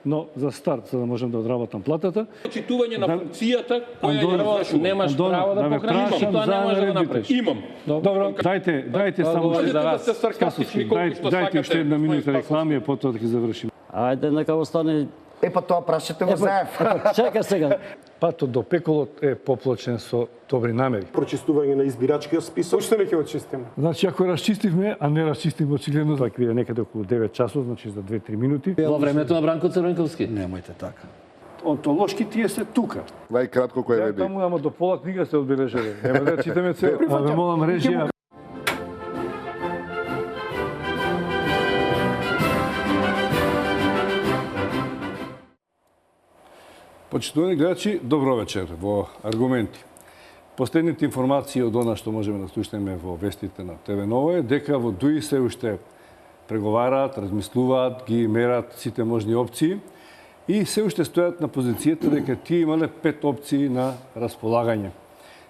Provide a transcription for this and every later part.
но за старт, за да можам да одработам платата. Читување на функцијата која ја извршувам. Немаш право да покажеш и тоа не можеш да го направиш. Имам. Добро, дайте само дайте уште една минута реклами, а потоа да ги завршиме. Ајде, нека остане. Па тоа прашате го заев. Чека сега. Патот до пеколот е поплачен со добри намери. Прочистување на избирачкиот список. Уште не ќе го чистиме. Значи, ако расчистивме, а не расчистивме очигледно, тоа ќе биде некаде околу 9 часот, значи за 2-3 минути. Во времето на Бранко Црвенковски. Немојте така. Онтолошки тие се тука. Најкратко кој Ја веди. таму, ама до пола книга се одбележале. Нема да читаме цел. А ве молам режија. Почитувани гледачи, добро вечер во Аргументи. Последните информации од она што можеме да слушнеме во вестите на ТВ Ново е дека во ДУИ се уште преговараат, размислуваат, ги мерат сите можни опции и се уште стојат на позицијата дека тие имале 5 опции на располагање.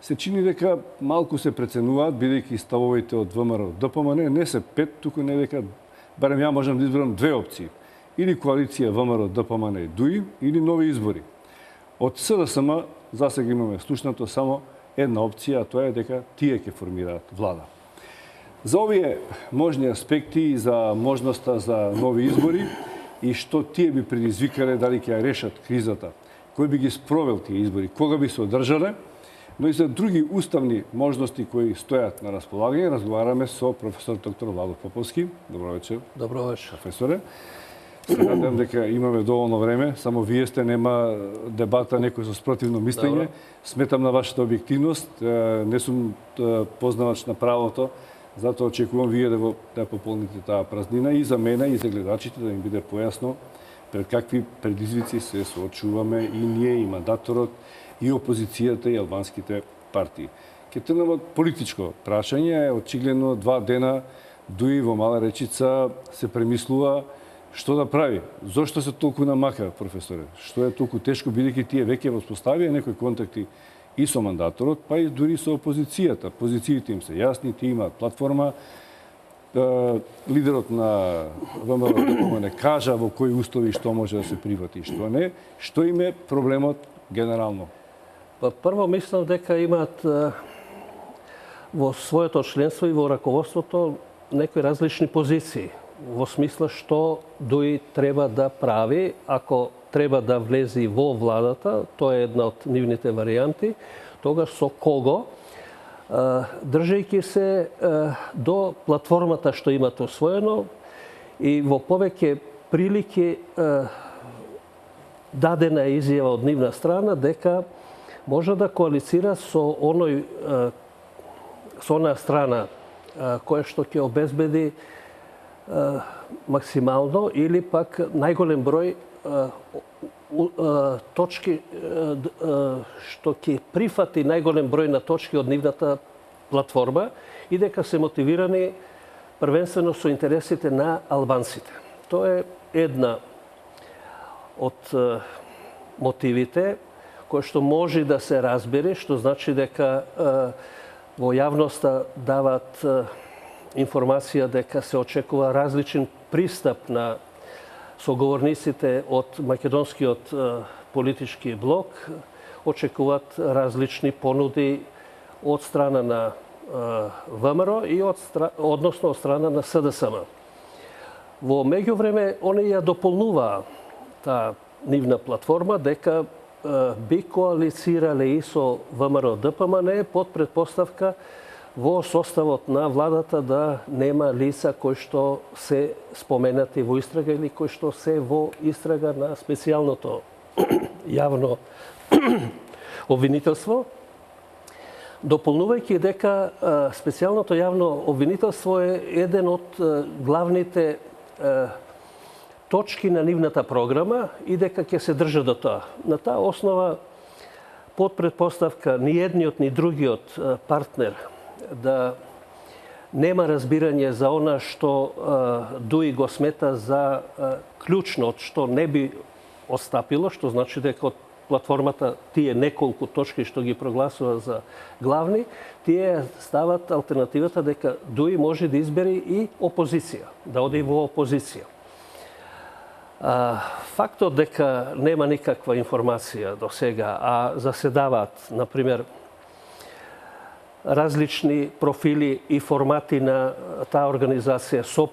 Се чини дека малку се преценуваат, бидејќи ставовите од ВМРО ДПМН не се 5, туку не дека барем ја можам да изберам 2 опции. Или коалиција ВМРО ДПМН и ДУИ, или нови избори. Од СДСМ засега имаме слушнато само една опција, а тоа е дека тие ќе формираат влада. За овие можни аспекти и за можноста за нови избори и што тие би предизвикале, дали ќе ја решат кризата, кој би ги спровел тие избори, кога би се одржале, но и за други уставни можности кои стојат на располагање, разговараме со професор доктор Владо Поповски. Добро вечер. Добро вечер. Професоре. Се надам дека имаме доволно време, само вие сте, нема дебата некој со спротивно мислење. Сметам на вашата објективност, не сум познавач на правото, затоа очекувам вие да пополните таа празнина и за мене и за гледачите да им биде појасно пред какви предизвици се соочуваме и ние, и мандаторот, и опозицијата, и албанските партии. Ке тргнам од политичко прашање, очигледно 2 дена ДУИ во Мала Речица се премислува што да прави. Зошто се толку намака, професоре? Што е толку тешко, бидејќи тие веќе воспоставија некои контакти и со мандаторот, па и дури со опозицијата. Позициите им се јасни, тие имаат платформа. Лидерот на ВМРО не кажа во кои услови што може да се прифати и што не. Што им е проблемот генерално? Па прво мислам дека имаат во своето членство и во раководството некои различни позиции. Во смисла што ДУИ треба да прави ако треба да влези во владата, тоа е една од нивните варијанти, тогаш со кого, држејќи се до платформата што имат освоено и во повеќе прилики дадена е изјава од нивна страна дека може да коалицира со онаа страна која што ќе обезбеди максимално или пак најголем број точки што ќе прифати најголем број на точки од нивната платформа и дека се мотивирани првенствено со интересите на албанците. Тоа е една од мотивите кој што може да се разбере, што значи дека во јавноста дават информација дека се очекува различен пристап на соговорниците од македонскиот политички блок, очекуваат различни понуди од страна на ВМРО и односно од страна на СДСМ. Во меѓувреме они ја дополнуваа таа нивна платформа дека би коалицирале и со ВМРО ДПМН под предпоставка во составот на владата да нема лица кои што се споменати во истрага или кои што се во истрага на специјалното јавно обвинителство, дополнувајќи дека специјалното јавно обвинителство е еден од главните точки на нивната програма и дека ќе се држа до тоа. На таа основа, под предпоставка ни едниот ни другиот партнер да нема разбирање за она што ДУИ го смета за клучно, што не би остапило, што значи дека од платформата тие неколку точки што ги прогласува за главни, тие стават алтернативата дека ДУИ може да избери и опозиција, да оди во опозиција. Фактот дека нема никаква информација до сега, а заседаваат, например, различни профили и формати на таа организација со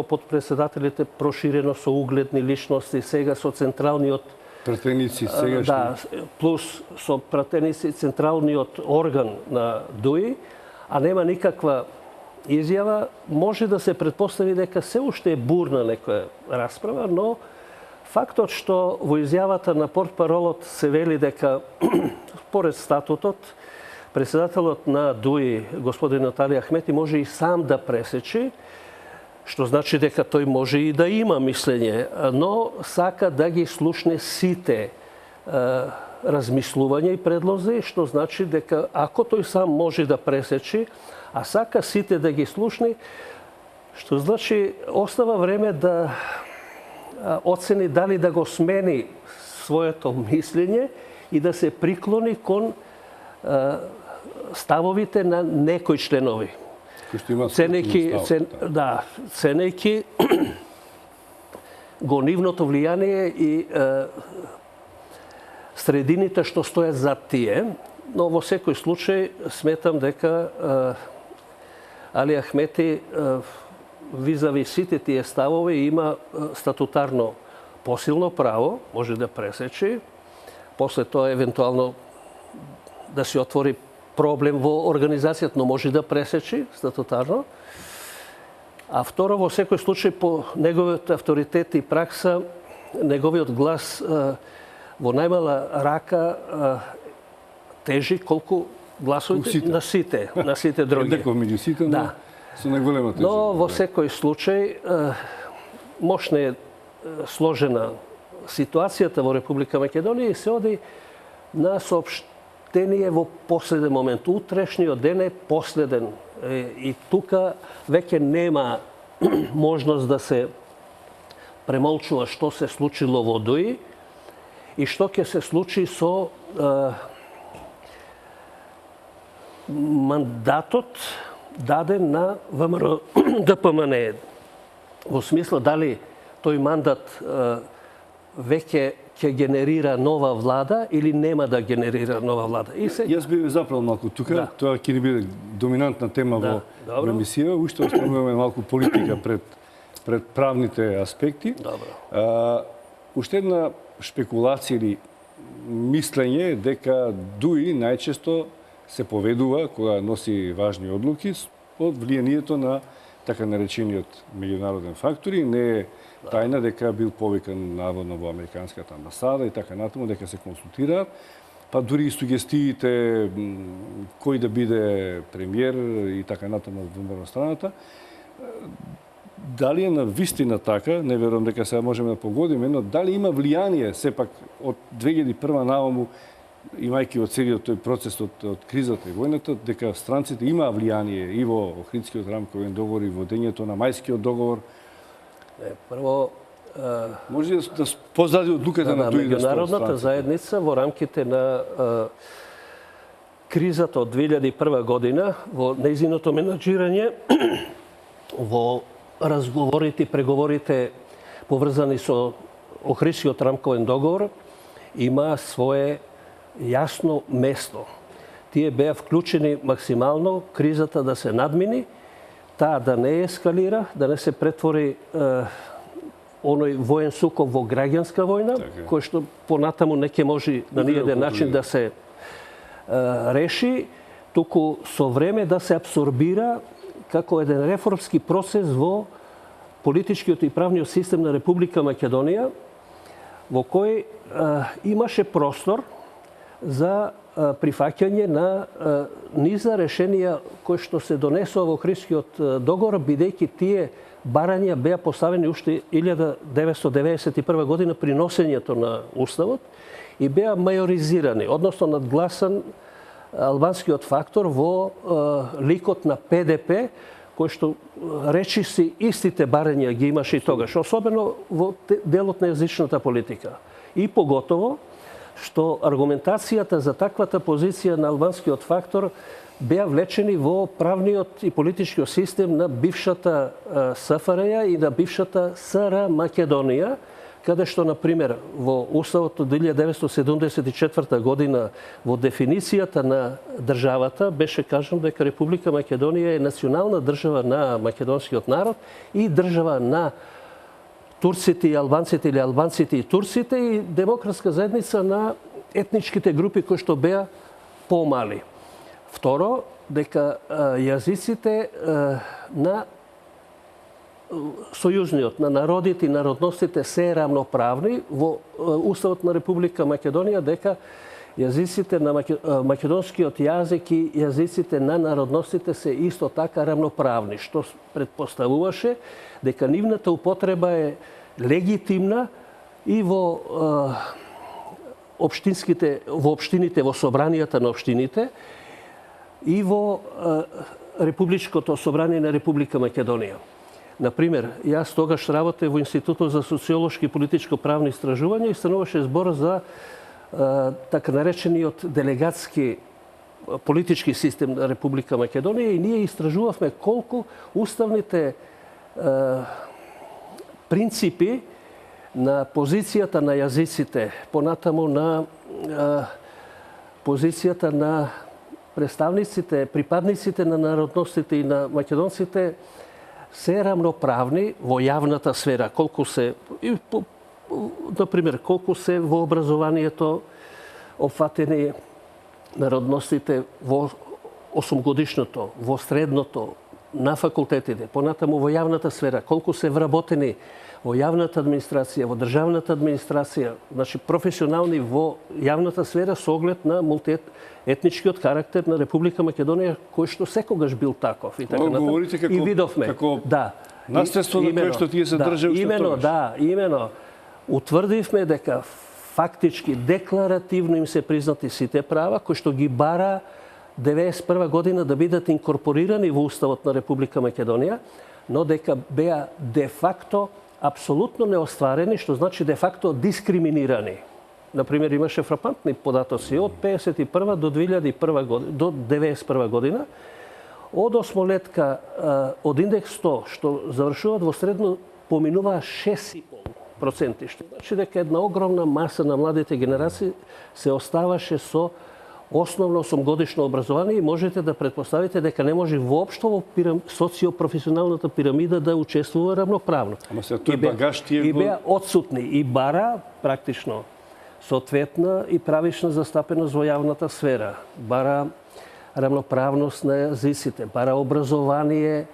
подпредседателите проширено со угледни личности, сега со централниот пратеници сегашни. Да, плюс со пратеници централниот орган на ДУИ, а нема никаква изјава, може да се претпостави дека се уште е бурна некоја расправа, но фактот што во изјавата на портпаролот се вели дека според статутот председателот на ДУИ, господин Натали Ахмети, може и сам да пресечи, што значи дека тој може и да има мислење, но сака да ги слушне сите размислувања и предлози, што значи дека ако тој сам може да пресечи, а сака сите да ги слушне, што значи остава време да оцени дали да го смени своето мислење и да се приклони кон ставовите на некои членови. Ценејќи го нивното влијание и средините што стојат за тие, но во секој случај сметам дека Али Ахмети визави сите тие ставови има статутарно посилно право, може да пресечи, после тоа евентуално да се отвори проблем во организацијата, но може да пресечи статутарно. А второ, во секој случај, по неговиот авторитет и пракса, неговиот глас во најмала рака тежи колку гласовите на сите други. Еднаков меѓу сите, но со најголема тежина. Но во секој случај, мощна е сложена ситуацијата во Република Македонија и се оди на соопштение во последен момент. Утрешниот ден е последен и тука веќе нема можност да се премолчува што се случило во ДУИ и што ќе се случи со мандатот даден на ВМРО ДПМН. Во смисла дали тој мандат веќе ќе генерира нова влада или нема да генерира нова влада. Јас би заправил малку тука, тоа ќе ни биде доминантна тема во емисија, уште оставуваме малку политика пред правните аспекти. Уште една шпекулација или мислење дека ДУИ најчесто се поведува кога носи важни одлуки од влијанието на така наречениот меѓународен фактори. Не е тајна дека бил повикан наводно во американската амбасада и така натаму, дека се консултираат, па дури и сугестиите кој да биде премиер и така натаму во страната. Дали е на вистина така, не верувам дека сега можеме да погодиме, но дали има влијание сепак од 2001 наваму, имајќи од целиот тој процес од кризата и војната, дека странците имаа влијание и во Охридскиот рамковен договор и во дењето на Мајскиот договор. Прво, може да позади одлуката на ДУИ да стои меѓународната заедница во рамките на кризата од 2001 година, во нејзиното менаџирање, во разговорите и преговорите поврзани со Охридскиот рамковен договор, има свое јасно место. Тие беа вклучени максимално кризата да се надмини, таа да не ескалира, да не се претвори оној воен сукоп во граѓанска војна, кој што понатаму не ќе може на ниеден начин да се реши, туку со време да се абсорбира како еден реформски процес во политичкиот и правниот систем на Република Македонија, во кој имаше простор за прифаќање на низа решенија кои што се донесува во Охридскиот договор, бидејќи тие барања беа поставени уште 1991 година при носењето на Уставот и беа мајоризирани, односно надгласан албанскиот фактор во ликот на ПДП, кој што речиси истите барања ги имаше и тогаш, особено во делот на јазичната политика. И поготово што аргументацијата за таквата позиција на албанскиот фактор беа влечени во правниот и политичкиот систем на бившата СФРЈ и на бившата СР Македонија, каде што, например, во Уставот од 1974 година во дефиницијата на државата беше кажано дека Република Македонија е национална држава на македонскиот народ и држава на турците и албанците или албанците и турците и демократска заедница на етничките групи кои што беа помали. Второ, дека јазиците на сојузниот, на народите и народностите се рамноправни во Уставот на Република Македонија, дека јазиците на македонскиот јазик и јазиците на народностите се исто така рамноправни, што предпоставуваше дека нивната употреба е легитимна и во општините, во собранијата на општините и во Републичкото собрание на Република Македонија. Например, јас тогаш работев во Институтот за социолошки и политичко-правни истражувања и стануваше збор за така наречениот делегатски политички систем на Република Македонија и ние истражувавме колку уставните принципи на позицијата на јазиците, понатаму на позицијата на представниците, припадниците на народностите и на македонците се рамноправни во јавната сфера, колку се, например, колку се во образованието опфатени народностите во 8-годишното, во средното, на факултетите, понатаму во јавната сфера, колку се вработени во јавната администрација, во државната администрација, значи професионални во јавната сфера со оглед на мултиетничкиот карактер на Република Македонија, кој што секогаш бил таков и така натаму. Говорите како, и видовме, како да, наследство на кое што тие се држи уште тогаш. Имено. Утврдивме дека фактички декларативно им се признати сите права кои што ги бара 91 година да бидат инкорпорирани во Уставот на Република Македонија, но дека беа де факто апсолутно неостварени, што значи де факто дискриминирани. Например, имаше фрапантни податоци од 51 до 2001 година, до 91 година, од осмолетка од индекс 100 што завршуваат во средно поминуваа 6,5%, што значи дека една огромна маса на младите генерации се оставаше со основно 8-годишно образование и можете да предпоставите дека не може воопшто во социопрофесионалната пирамида да учествува рамноправно. Ама се тој багаж тие и беа отсутни и бара практично соодветна и правична застапеност во јавната сфера, бара рамноправност на јазиците, бара образование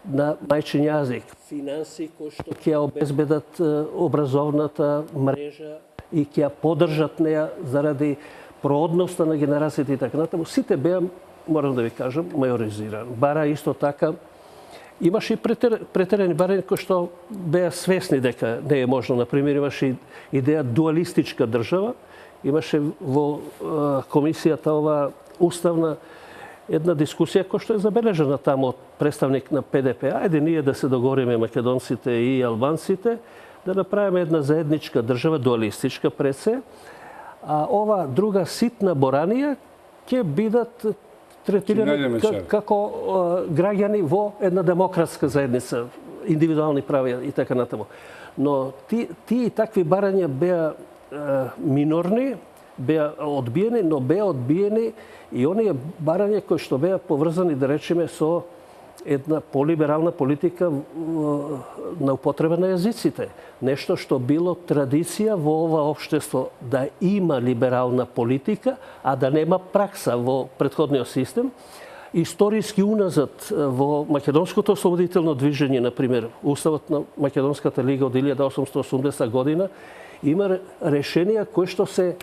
на мајчин јазик, финанси кои што ќе обезбедат образовната мрежа и ќе ја поддржат неа заради проодноста на генерациите и така натаму. Сите беа, морам да ви кажам, мајоризирани. Бара исто така имаше и претерени барања кои што беа свесни дека не е можно. Например, имаше идеја дуалистичка држава, имаше во комисијата ова уставна една дискусија која што е забележана таму од представник на ПДП. Ајде ние да се договориме македонците и албанците да направиме една заедничка држава, дуалистичка пред се, а ова друга ситна боранија ќе бидат третирани како граѓани во една демократска заедница, индивидуални прави и така натаму. Но тие такви барања беа минорни, беа одбиени, но беа одбиени и оние барања кои што беа поврзани, да речеме, со една полиберална политика на употреба на јазиците. Нешто што било традиција во ова општество да има либерална политика, а да нема пракса во претходниот систем. Историски уназад во македонското ослободително движење, например, Уставот на Македонската лига од 1880 година, има решенија кои што се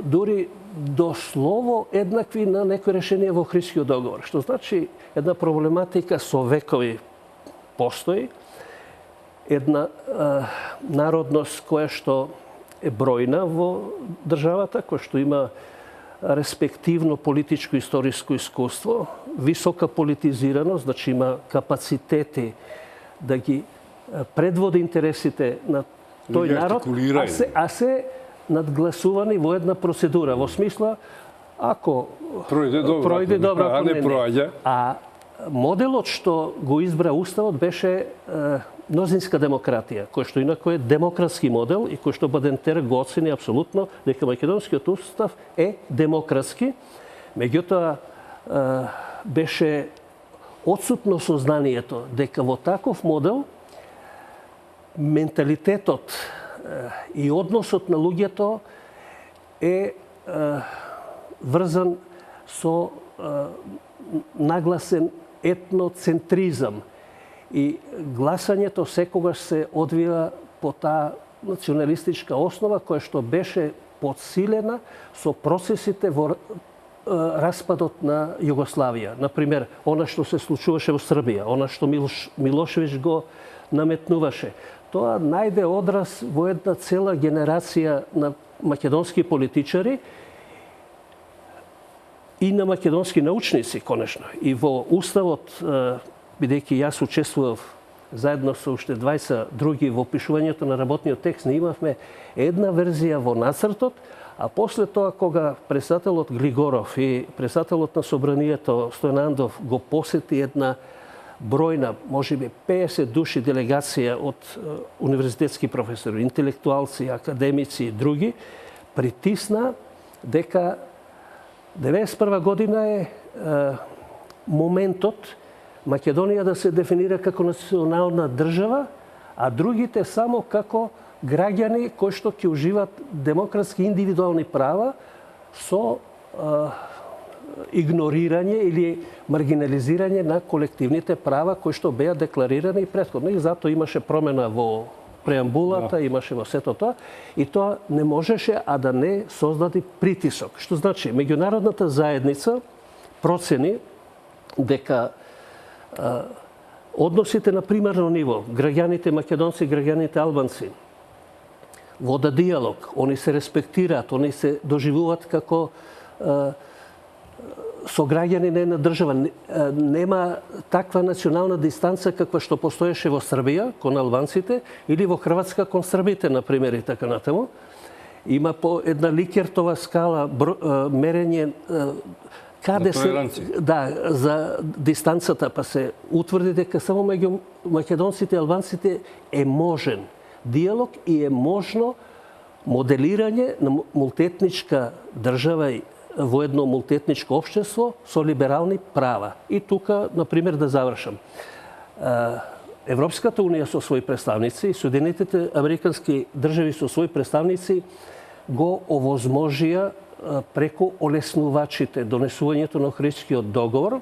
дури дослово еднакви на некои решенија во Охридскиот договор. Што значи една проблематика со векови постои, една народност која што е бројна во државата, која што има респективно политичко историско искуство, висока политизираност, значи има капацитети да ги предводи интересите на тој народ, а се надгласувани во една процедура, во смисла ако Пројде добро, ако а не проаѓа. А моделот што го избра Уставот беше мнозинска демократија, кој што инако е демократски модел и кој што Бадентер го оцени апсолутно дека македонскиот устав е демократски. Меѓутоа беше отсутно сознанието дека во таков модел менталитетот и односот на луѓето е врзан со нагласен етноцентризам и гласањето секогаш се одвива по таа националистичка основа која што беше подсилена со процесите во распадот на Југославија. Например, она што се случуваше во Србија, она што Милошевиќ го наметнуваше. Тоа најде одраз во една цела генерација на македонски политичари и на македонски научници, конечно. И во Уставот, бидејќи јас учествував заедно со уште 20 други во пишувањето на работниот текст, не имавме една верзија во нацртот, а после тоа кога председателот Глигоров и председателот на Собранието Стојанандов го посети една бројна, можеби 50 души делегација од универзитетски професори, интелектуалци, академици и други, притисна дека 91 година е моментот Македонија да се дефинира како национална држава, а другите само како граѓани кои што ќе уживаат демократски индивидуални права со игнорирање или маргинализирање на колективните права кои што беа декларирани претходно. И затоа имаше промена во преамбулата, имаше во сето тоа, и тоа не можеше а да не создаде притисок. Што значи, меѓународната заедница процени дека односите на примарно ниво, граѓаните македонци, граѓаните албанци, вода диалог, они се респектираат, они се доживуваат како сограѓани на една држава. Нема таква национална дистанца каква што постоеше во Србија кон албанците или во Хрватска кон србите, например, и така натаму. Има по една Ликертова скала мерење каде се за дистанцата, па се утврди дека само меѓу македонците и албанците е можен диалог и е можно моделирање на мултиетничка држава во едно мултиетничко општество со либерални права. И тука, например, да завршам. Европската унија со своји представници и Соединетите американски држави со своји представници го овозможија преку олеснувачите донесувањето на Охридскиот договор.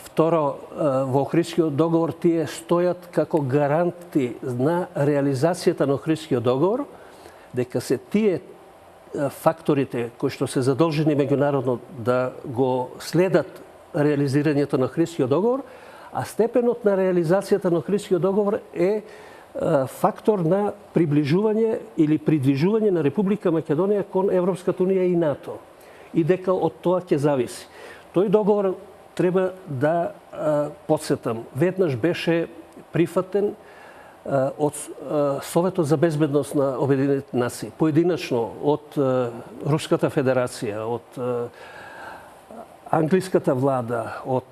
Второ, во Охридскиот договор тие стојат како гаранти на реализацијата на Охридскиот договор, дека се тие факторите кои што се задолжени меѓународно да го следат реализирањето на Охридскиот договор, а степенот на реализацијата на Охридскиот договор е фактор на приближување или придвижување на Република Македонија кон Европската унија и НАТО. И дека од тоа ќе зависи. Тој договор треба да подсетам. Веднаш беше прифатен од Советот за безбедност на Обединетите нации, поединачно од Руската федерација, од англиската влада, од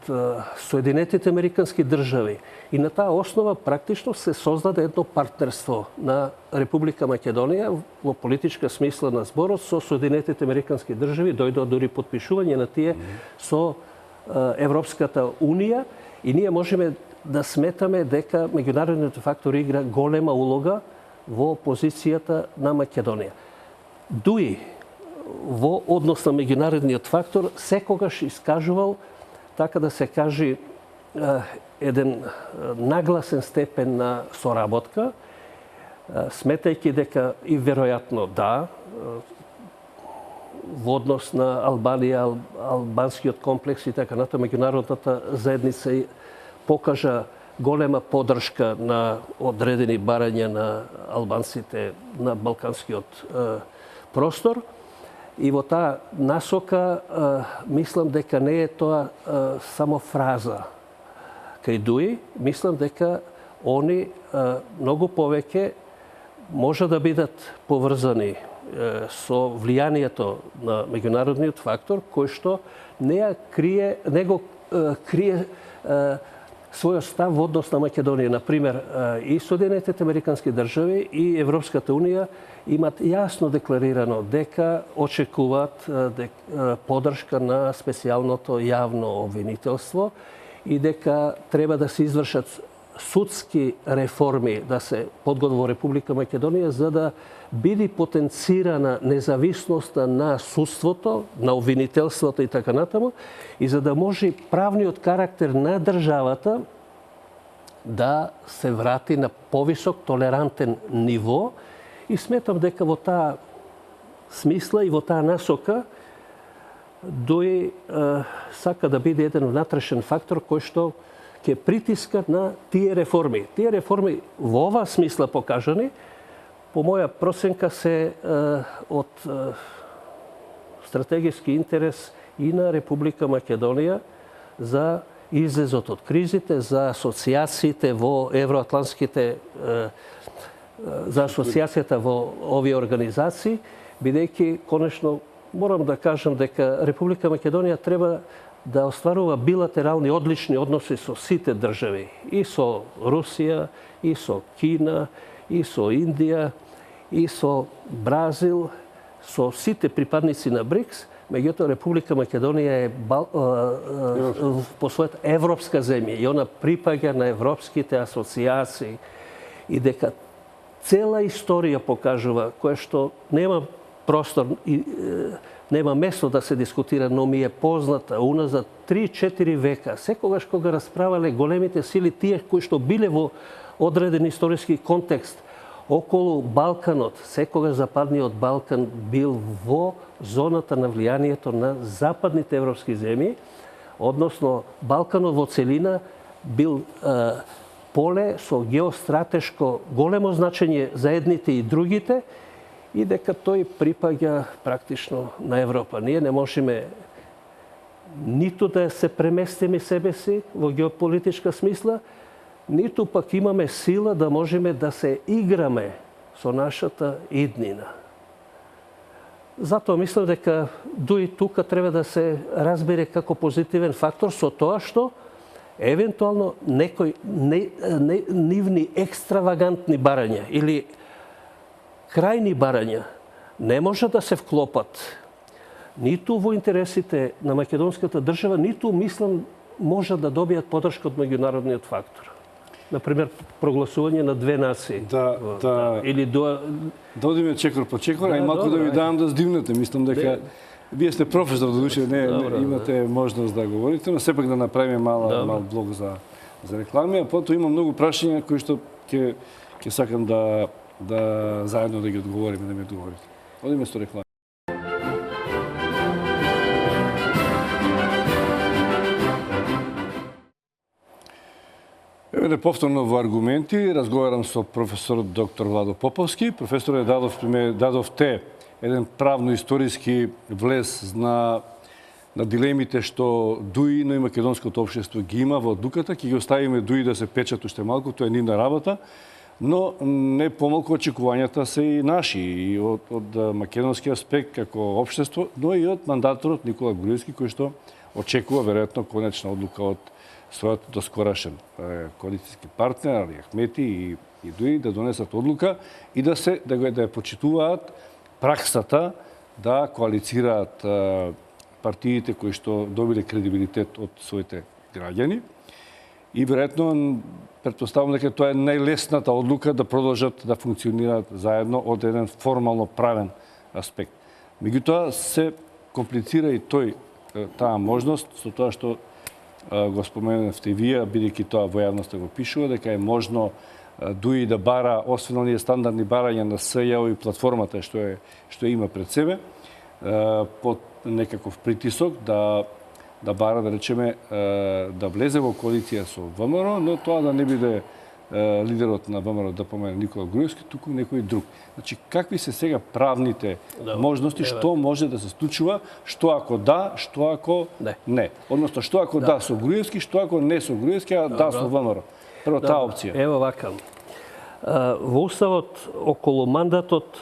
Соединетите американски држави. И на таа основа практично се создаде едно партнерство на Република Македонија во политичка смисла на зборот со Соединетите американски држави, дојдоа дури подпишување на тие со Европската унија, и ние можеме да сметаме дека меѓународниот фактор игра голема улога во позицијата на Македонија. Дуи во однос на меѓународниот фактор секогаш искажувал, така да се кажи, еден нагласен степен на соработка, сметајќи дека и веројатно во однос на Албанија, албанскиот комплекс и така натаму, меѓународната заедница покажа голема поддршка на одредени барања на албанците на балканскиот простор. И во таа насока мислам дека не е тоа само фраза кај Дуи, мислам дека они многу повеќе може да бидат поврзани со влијанието на меѓународниот фактор, кој што не крие својот став во однос на Македонија. Например, и Соединетите американски држави и Европската унија имат јасно декларирано дека очекуваат поддршка на специјалното јавно обвинителство и дека треба да се извршат судски реформи да се подготви во Република Македонија за да биде потенцирана независноста на судството, на обвинителството и така натаму, и за да може правниот карактер на државата да се врати на повисок толерантен ниво. И сметам дека во таа смисла и во таа насока ДОИ сака да биде еден внатрешен фактор кој што ќе притиска на тие реформи. Тие реформи во оваа смисла покажани, по моја проценка се од стратегиски интерес и на Република Македонија за излезот од кризите, за асоциациите во евроатлантските за асоциацијата во овие организации, бидејќи конечно морам да кажам дека Република Македонија треба да остварува билатерални одлични односи со сите држави, и со Русија, и со Кина, и со Индија, и со Бразил, со сите припадници на БРИКС. Меѓутоа, Република Македонија е по својата европска земја и она припаѓа на европските асоциации и дека цела историја покажува, која што нема простор и нема место да се дискутира, но ми е позната уназад 3-4 века. Секогаш кога расправале големите сили, тие кои што биле во одреден историски контекст околу Балканот, секогаш Западниот Балкан бил во зоната на влијанието на западните европски земји, односно Балканот во целина бил поле со геостратешко големо значење за едните и другите, и дека тој припаѓа практично на Европа. Ние не можеме ниту да се преместиме себе си во геополитичка смисла, ниту пак имаме сила да можеме да се играме со нашата иднина. Затоа мислам дека ДОИ тука треба да се разбере како позитивен фактор со тоа што евентуално некои нивни екстравагантни барања или крајни барања не може да се вклопат ниту во интересите на македонската држава, ниту мислам може да добијат поддршка од меѓународниот фактор. Например, прогласување на две нации. Или да одиме чекор по чекор, а и малку да ви дам да здивнете. Мислам дека вие сте професор, додуше имате можност да говорите, но сепак да направиме мал блог за реклами, а потоа има многу прашања кои што ќе сакам да заедно да ги одговориме, да ми одговорите. Одиме со реклами. Еве повторно во аргументи разговарам со професор доктор Владо Поповски. Професоре, дадовте еден правно-историски влез на дилемите што ДОИ, но и македонското општество ги има во одлуката. Ќе ги оставиме ДОИ да се печат уште малку, тоа е нивна работа, но не помалку очекувањата се и наши, и од македонски аспект како општество, но и од мандаторот Никола Груевски, кој што очекува веројатно конечна одлука од својот доскорашен коалицијски партнер, Али Ахмети и ДОИ, да донесат одлука и да ја почитуваат праксата да коалицираат партиите кои што добиле кредибилитет од своите граѓани. И веројатно претпоставам дека тоа е најлесната одлука да продолжат да функционираат заедно од еден формално правен аспект. Меѓутоа се комплицира и таа можност со тоа што го споменавте и вие, бидејќи тоа во јавноста го пишува, дека е можно ДОИ да бара, освен оние стандардни барања на СЈО и платформата што има пред себе, под некаков притисок да бара, да речеме, да влезе во коалиција со ВМРО, но тоа да не биде лидерот на ВМРО, да помене Никола Груевски, туку некој друг. Значи, какви се сега правните можности, што може да се случува, што ако да, што ако не. Односно, што ако да со Груевски, што ако не со Груевски, а да со ВМРО. Прво таа опција. Ево вака. Во Уставот околу мандатот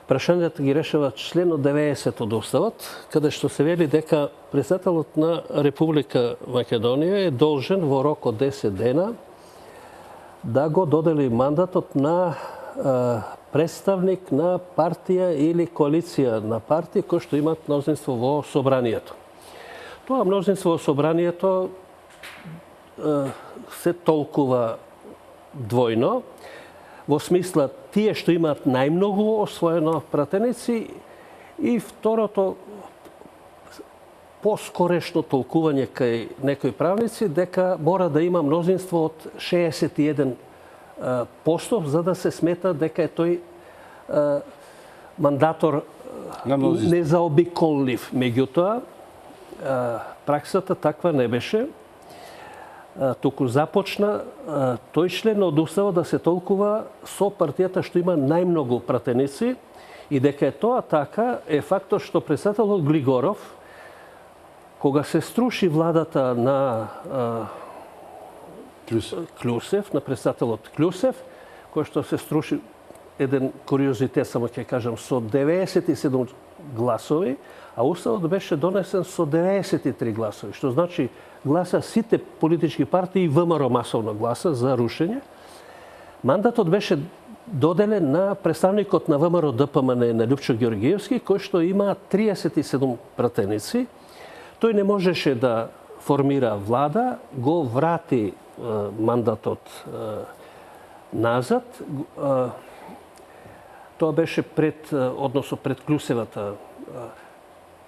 прашањата ги решава членот 90 од Уставот, каде што се вели дека председателот на Република Македонија е должен во рок од 10 дена да го додели мандатот на представник на партија или коалиција на партии кои што имаат мнозинство во собранието. Тоа мнозинство во собранието се толкува двојно, во смисла тие што имаат најмногу освоено пратеници и второто поскорешно толкување кај некои правници дека мора да има мнозинство од 61% за да се смета дека е тој мандатор незаобиколлив. Меѓутоа, праксата таква не беше. Туку започна тој член од Уставот да се толкува со партијата што има најмногу пратеници и дека е тоа така е фактот што председателот Глигоров, кога се струши владата на Клюсев, на председателот Клюсев, кој што се струши, еден куриозитет само ќе кажам, со 97 гласови, а Уставот беше донесен со 93 гласови, што значи гласа сите политички партии и ВМРО масовно гласа за рушење. Мандатот беше доделен на представникот на ВМРО ДПМН на Љупчо Ѓоргиевски, кој што има 37 пратеници. Тој не можеше да формира влада, го врати мандатот назад. Тоа беше пред Клюсевата.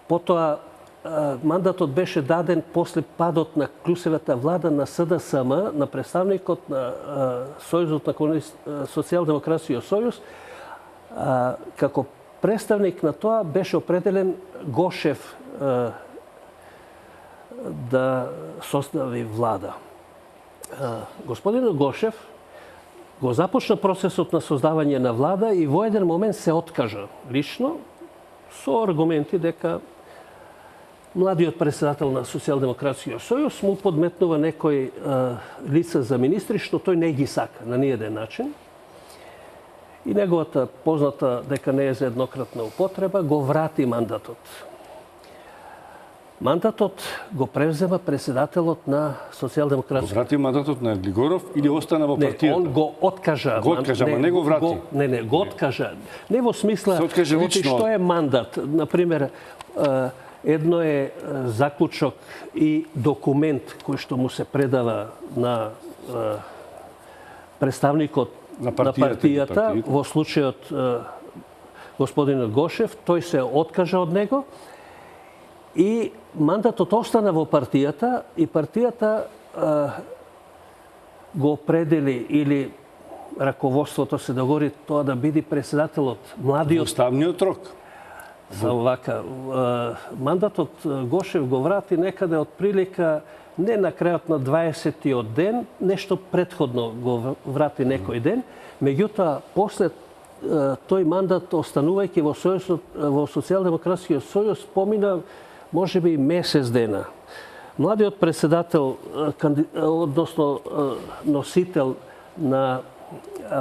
Потоа мандатот беше даден после падот на Клюсевата влада на СДСМ, на представникот на Сојузот на Социјалдемократскиот сојуз. Како представник на тоа беше определен Гошев да состави влада. Господинот Гошев го започна процесот на создавање на влада и во еден момент се откажа лично со аргументи дека младиот председател на Социјалдемократскиот сојуз му подметнува некои лица за министри што тој не ги сака на ниеден начин. И неговата позната дека не е за еднократна употреба го врати мандатот. Мандатот го превзема председателот на Социјалдемократскиот. Го врати мандатот на Глигоров или остана во партијата? Не, он го откажа. Го откажа, ама не го врати. Не, го откажа. Не во смисла што е мандат. Например, едно е заклучок и документ кој што му се предава на представникот на партијата, во случајот господинот Гошев, тој се откажа од него и мандатот остана во партијата и партијата го определи или раководството се договори тоа да биде председателот младиот. Уставниот рок. Вака, мандатот Гошев го врати некаде од прилика не на крајот на 20-тиот ден, нешто предходно го врати некој ден, меѓутоа после тој мандат останувајќи во Социјалдемократскиот сојуз помина можеби месец дена. Младиот председател, односно носител на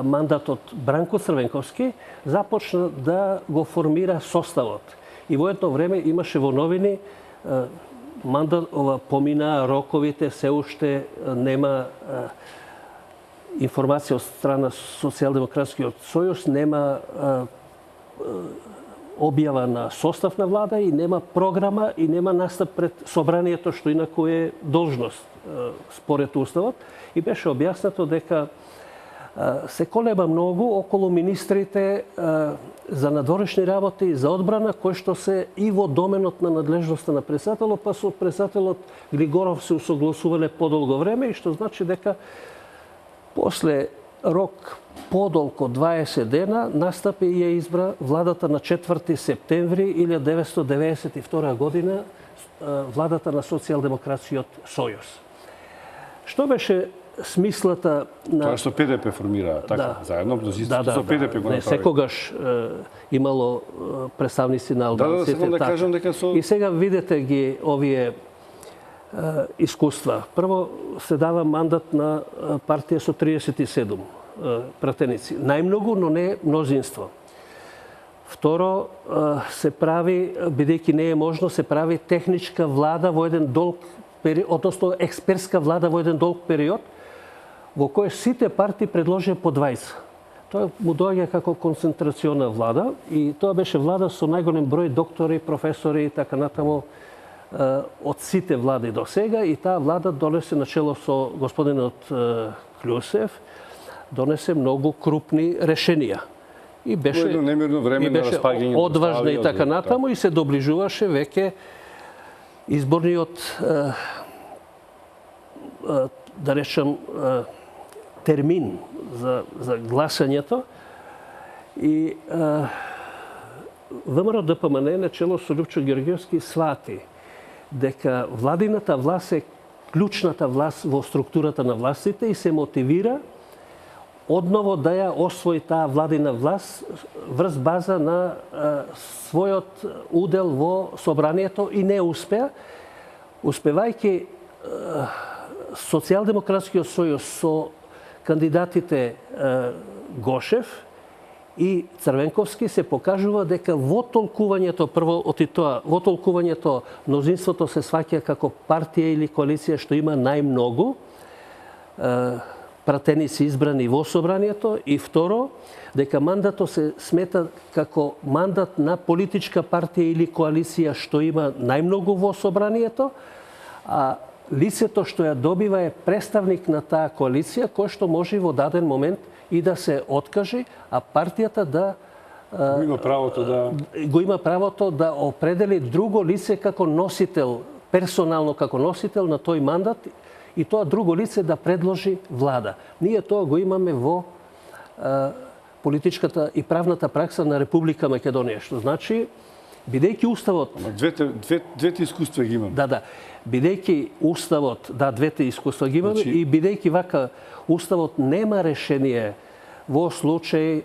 мандатот Бранко Црвенковски, започна да го формира составот. И во едно време имаше во новини мандат помина роковите, се уште нема информација од страна Социјалдемократскиот сојуз, нема објава на состав на влада и нема програма и нема настап пред собранието, што инаку е должност според Уставот. И беше објаснато дека се колеба многу околу министрите за надворешни работи и за одбрана, кои што се и во доменот на надлежноста на председателот, па со председателот Глигоров се усогласувале подолго време, и што значи дека после рок подолго 20 дена настапи и ја избра владата на 4 септември 1992 година, владата на Социјалдемократскиот сојуз. Што беше смислата на... Тоа што ПДП формира, така, заедно, со ПДП го направи. Секогаш имало представници на албанците. Да кажам дека со... И сега видете ги овие искуства. Прво се дава мандат на партија со 37 пратеници. Најмногу, но не мнозинство. Второ, се прави, бидејќи не е можно, се прави техничка влада во еден долг период, односно експертска влада во еден долг период, во кој сите партии предложија по 20. Тоа му доаѓа како концентрациона влада и тоа беше влада со најголем број доктори, професори и така натаму од сите влади до сега и таа влада донесе начело со господинот Клюсев, донесе многу крупни решенија. И беше немирно време на распаѓање одважна и така натаму и се доближуваше веќе изборниот да речам термин за гласањето и ВМРО ДПМН начело со Лјупчо Ѓорѓевски свати дека владината власт е клучната власт во структурата на властите и се мотивира одново да ја освои таа владина власт врз база на својот удел во собранието и не успеа, успевајќи Социјалдемократскиот сојуз со кандидатите Гошев и Црвенковски се покажува дека во толкувањето, прво оти тоа, во толкувањето мнозинството се сваќа како партија или коалиција што има најмногу пратеници избрани во собранието и второ, дека мандатот се смета како мандат на политичка партија или коалиција што има најмногу во собранието, а лицето што ја добива е представник на таа коалиција кој што може во даден момент и да се откаже, а партијата да го има правото да определи друго лице како носител, персонално како носител на тој мандат и тоа друго лице да предложи влада. Ние тоа го имаме во политичката и правната пракса на Република Македонија, што значи бидејќи уставот двете искуства ги имаме. Да, бидејќи уставот, двете искуства ги имаме и бидејќи вака уставот нема решение во случај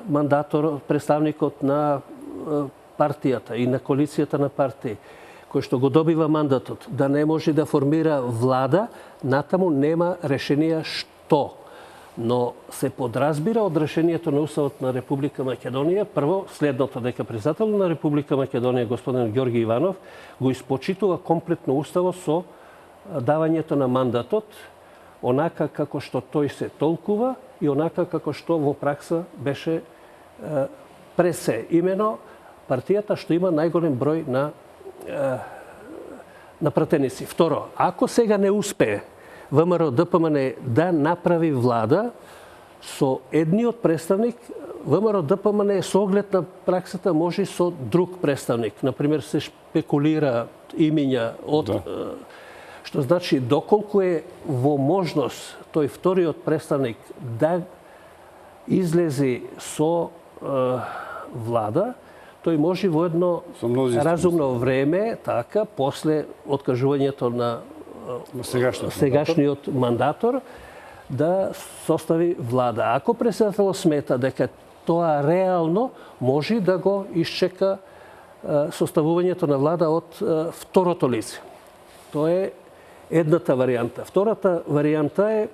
мандатор, представникот на партијата и на коалицијата на партии кој што го добива мандатот да не може да формира влада, натаму нема решение што. Но се подразбира од решението на Уставот на Република Македонија, прво следното, дека председател на Република Македонија, господин Ѓорги Иванов, го испочитува комплетно Уставот со давањето на мандатот, онака како што тој се толкува и онака како што во пракса беше пресе. Имено партијата што има најголем број на пратеници. Второ, ако сега не успее ВМРО ДПМН да направи влада со едниот представник, ВМРО ДПМН со оглед на праксата може и со друг представник. Например, се шпекулира имиња од што значи доколку е во можност тој вториот представник да излези со влада, тој може во едно разумно време, така, после откажувањето на сегашниот мандатор, да состави влада. Ако председателот смета дека тоа реално може да го исчека составувањето на влада од второто лице. Тоа е едната варијанта. Втората варијанта е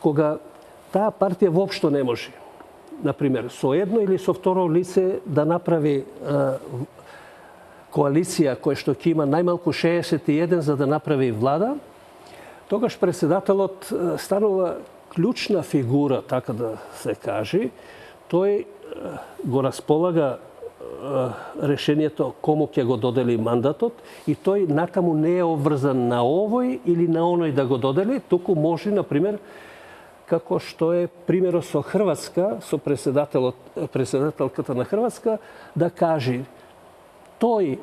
кога таа партија воопшто не може, например, со едно или со второ лице да направи коалиција која што ќе има најмалку 61 за да направи влада, тогаш председателот станува клучна фигура, така да се каже. Тој го располага решението кому ќе го додели мандатот и тој натаму не е обврзан на овој или на оној да го додели, туку може, например, како што е примерот со Хрватска, со председателката на Хрватска, да каже тој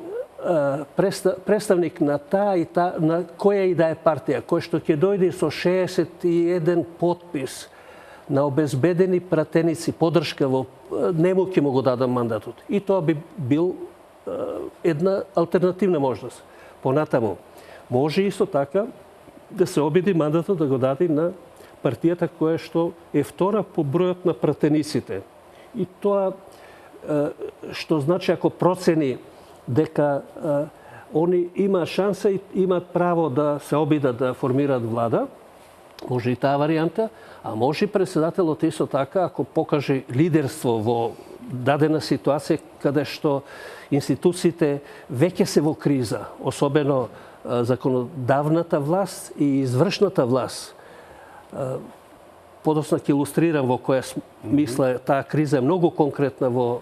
представник на таа и таа, на која и да е партија, кој што ќе дојде со 61 подпис на обезбедени пратеници, поддршка во нему ќе му го дадам мандатот. И тоа би бил една алтернативна можност. Понатаму, може исто така да се обиди мандатот да го даде на партијата која што е втора по бројот на пратениците. И тоа што значи ако процени дека они има шанса и имат право да се обидат да формираат влада. Може и таа варијанта, а може и председателот исто така, ако покаже лидерство во дадена ситуација каде што институциите веќе се во криза, особено законодавната власт и извршната власт. Подоцна ќе илустрирам во која смисла таа криза е многу конкретна во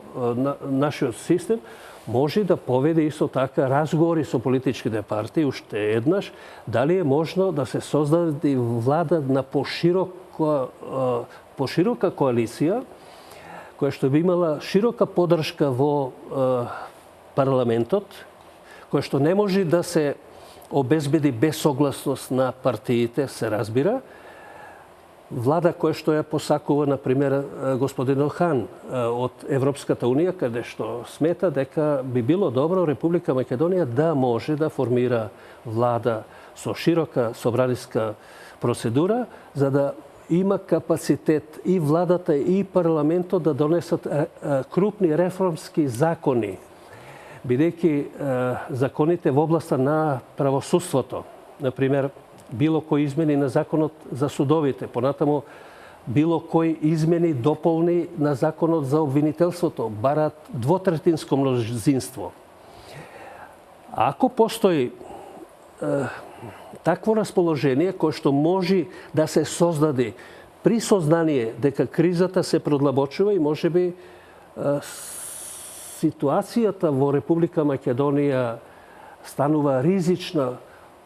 нашиот систем, може да поведе исто така разговори со политичките партии уште еднаш, дали е можно да се создаде влада на поширока коалиција, која што би имала широка поддршка во парламентот, која што не може да се обезбеди без согласност на партиите, се разбира. Влада која што ја посакува, например, господин Хан од Европската Унија, каде што смета дека би било добро Република Македонија да може да формира влада со широка собраниска процедура, за да има капацитет и владата и парламентот да донесат крупни реформски закони, бидејќи законите во областа на правосудството, например, било кои измени на законот за судовите, понатаму било кои измени дополни на законот за обвинителството, барат двотретинско мнозинство. Ако постои такво расположение кое што може да се создаде при сознание дека кризата се продлабочува и можеби ситуацијата во Република Македонија станува ризична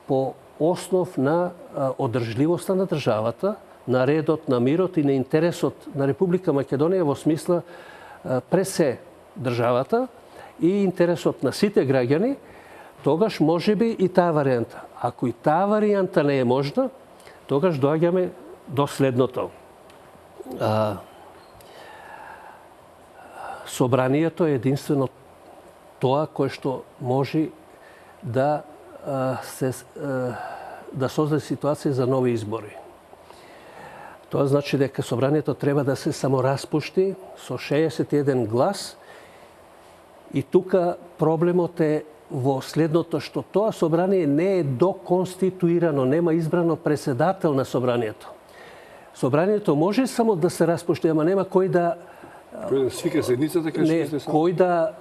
по основ на одржливоста на државата, на редот, на мирот и на интересот на Република Македонија во смисла пред се државата и интересот на сите граѓани, тогаш можеби и таа варијанта. Ако и таа варијанта не е можна, тогаш доаѓаме до следното. Собранието е единствено тоа кое што може да создаде ситуација за нови избори. Тоа значи дека собранието треба да се самораспушти со 61 глас и тука проблемот е во следното, што тоа собрание не е доконституирано, нема избрано председател на собранието. Собранието може само да се распушти, ама нема кој да свика седницата, кој да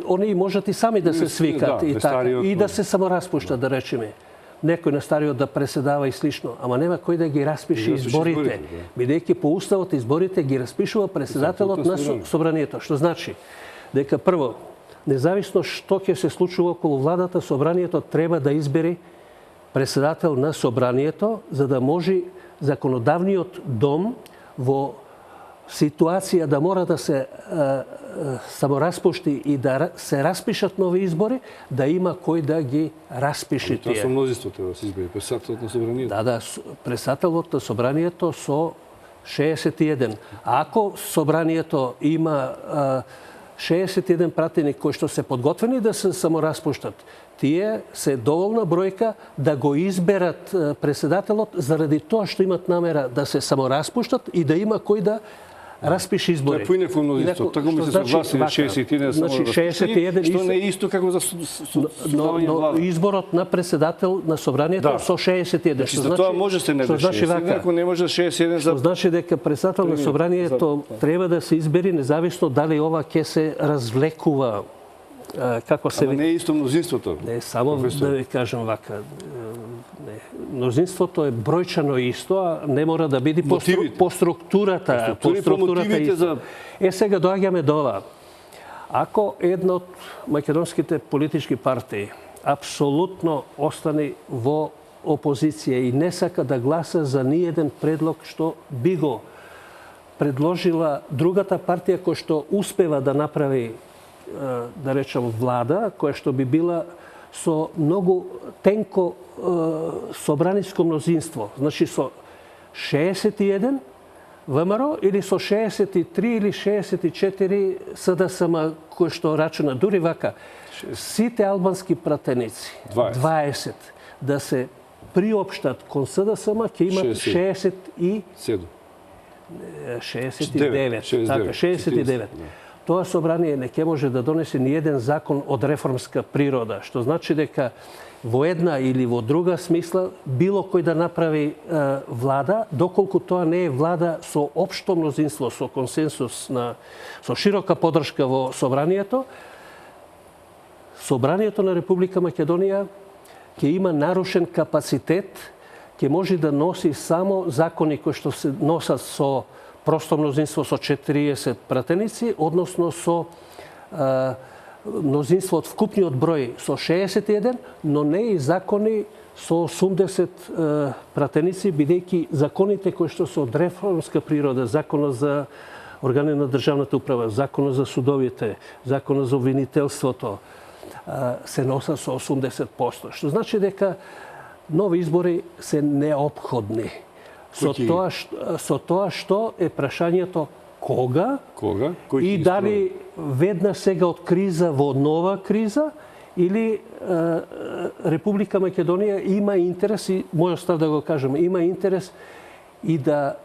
они можат и сами да се свикат и така и да се самораспуштат, да речеме. Некој на стариот да преседава и слично, ама нема кој да ги распише изборите, бидејќи по уставот изборите ги распишува председателот на собранието, што значи дека прво, независно што ќе се случува околу владата, собранието треба да избере председател на собранието, за да може законодавниот дом во ситуација да мора да се самораспушти и да се распишат нови избори, да има кој да ги распише тие. Тоа со мнозинство треба да се избере председателот на собранието. Да, председателот на собранието со 61. А ако собранието има 61 пратеник кои што се подготвени да се самораспуштат, тие се доволна бројка да го изберат председателот заради тоа што имат намера да се самораспуштат и да има кој да распише избори. Тоа е поинакво мнозинство. Така ми се согласили 61 само значи 61 што не е исто како за создавање влада. Но изборот на председател на собранието со 61. Што значи тоа може се не да 61, ако не може 61 за... Што значи дека председател на собранието треба да се избери независно дали ова ќе се развлекува како се... Ама не е исто мнозинството. Не, само да ви кажам вака. Мнозинството е бројчано исто, а не мора да биде по структурата. По структурата исто. Сега доаѓаме до ова. Ако една од македонските политички партии апсолутно остане во опозиција и не сака да гласа за ниеден предлог што би го предложила другата партија која што успева да направи, да речам, влада, која што би била со многу тенко собраниско мнозинство. Значи со 61 ВМРО или со 63 или 64 СДСМ, кој што рачуна дури вака. Сите албански пратеници, 20, да се приопштат кон СДСМ, ќе имат 69. Така, 69. тоа собрание не ќе може да донесе ни еден закон од реформска природа, што значи дека во една или во друга смисла било кој да направи влада, доколку тоа не е влада со општо мнозинство, со консенсус, со широка поддршка во собранието, Собранието на Република Македонија ќе има нарушен капацитет, ќе може да носи само закони кои што се носат со просто мнозинство со 40 пратеници, односно со мнозинство од вкупниот број со 61, но не и закони со 80 пратеници, бидејќи законите кои што се од реформска природа, законот за органи на државната управа, законот за судовите, законот за обвинителството, се носат со 80%. Што значи дека нови избори се неопходни. Со тоа што е прашањето кога и дали веднаш сега од криза во нова криза или Република Македонија има интерес, и мојот став да го кажам, има интерес и да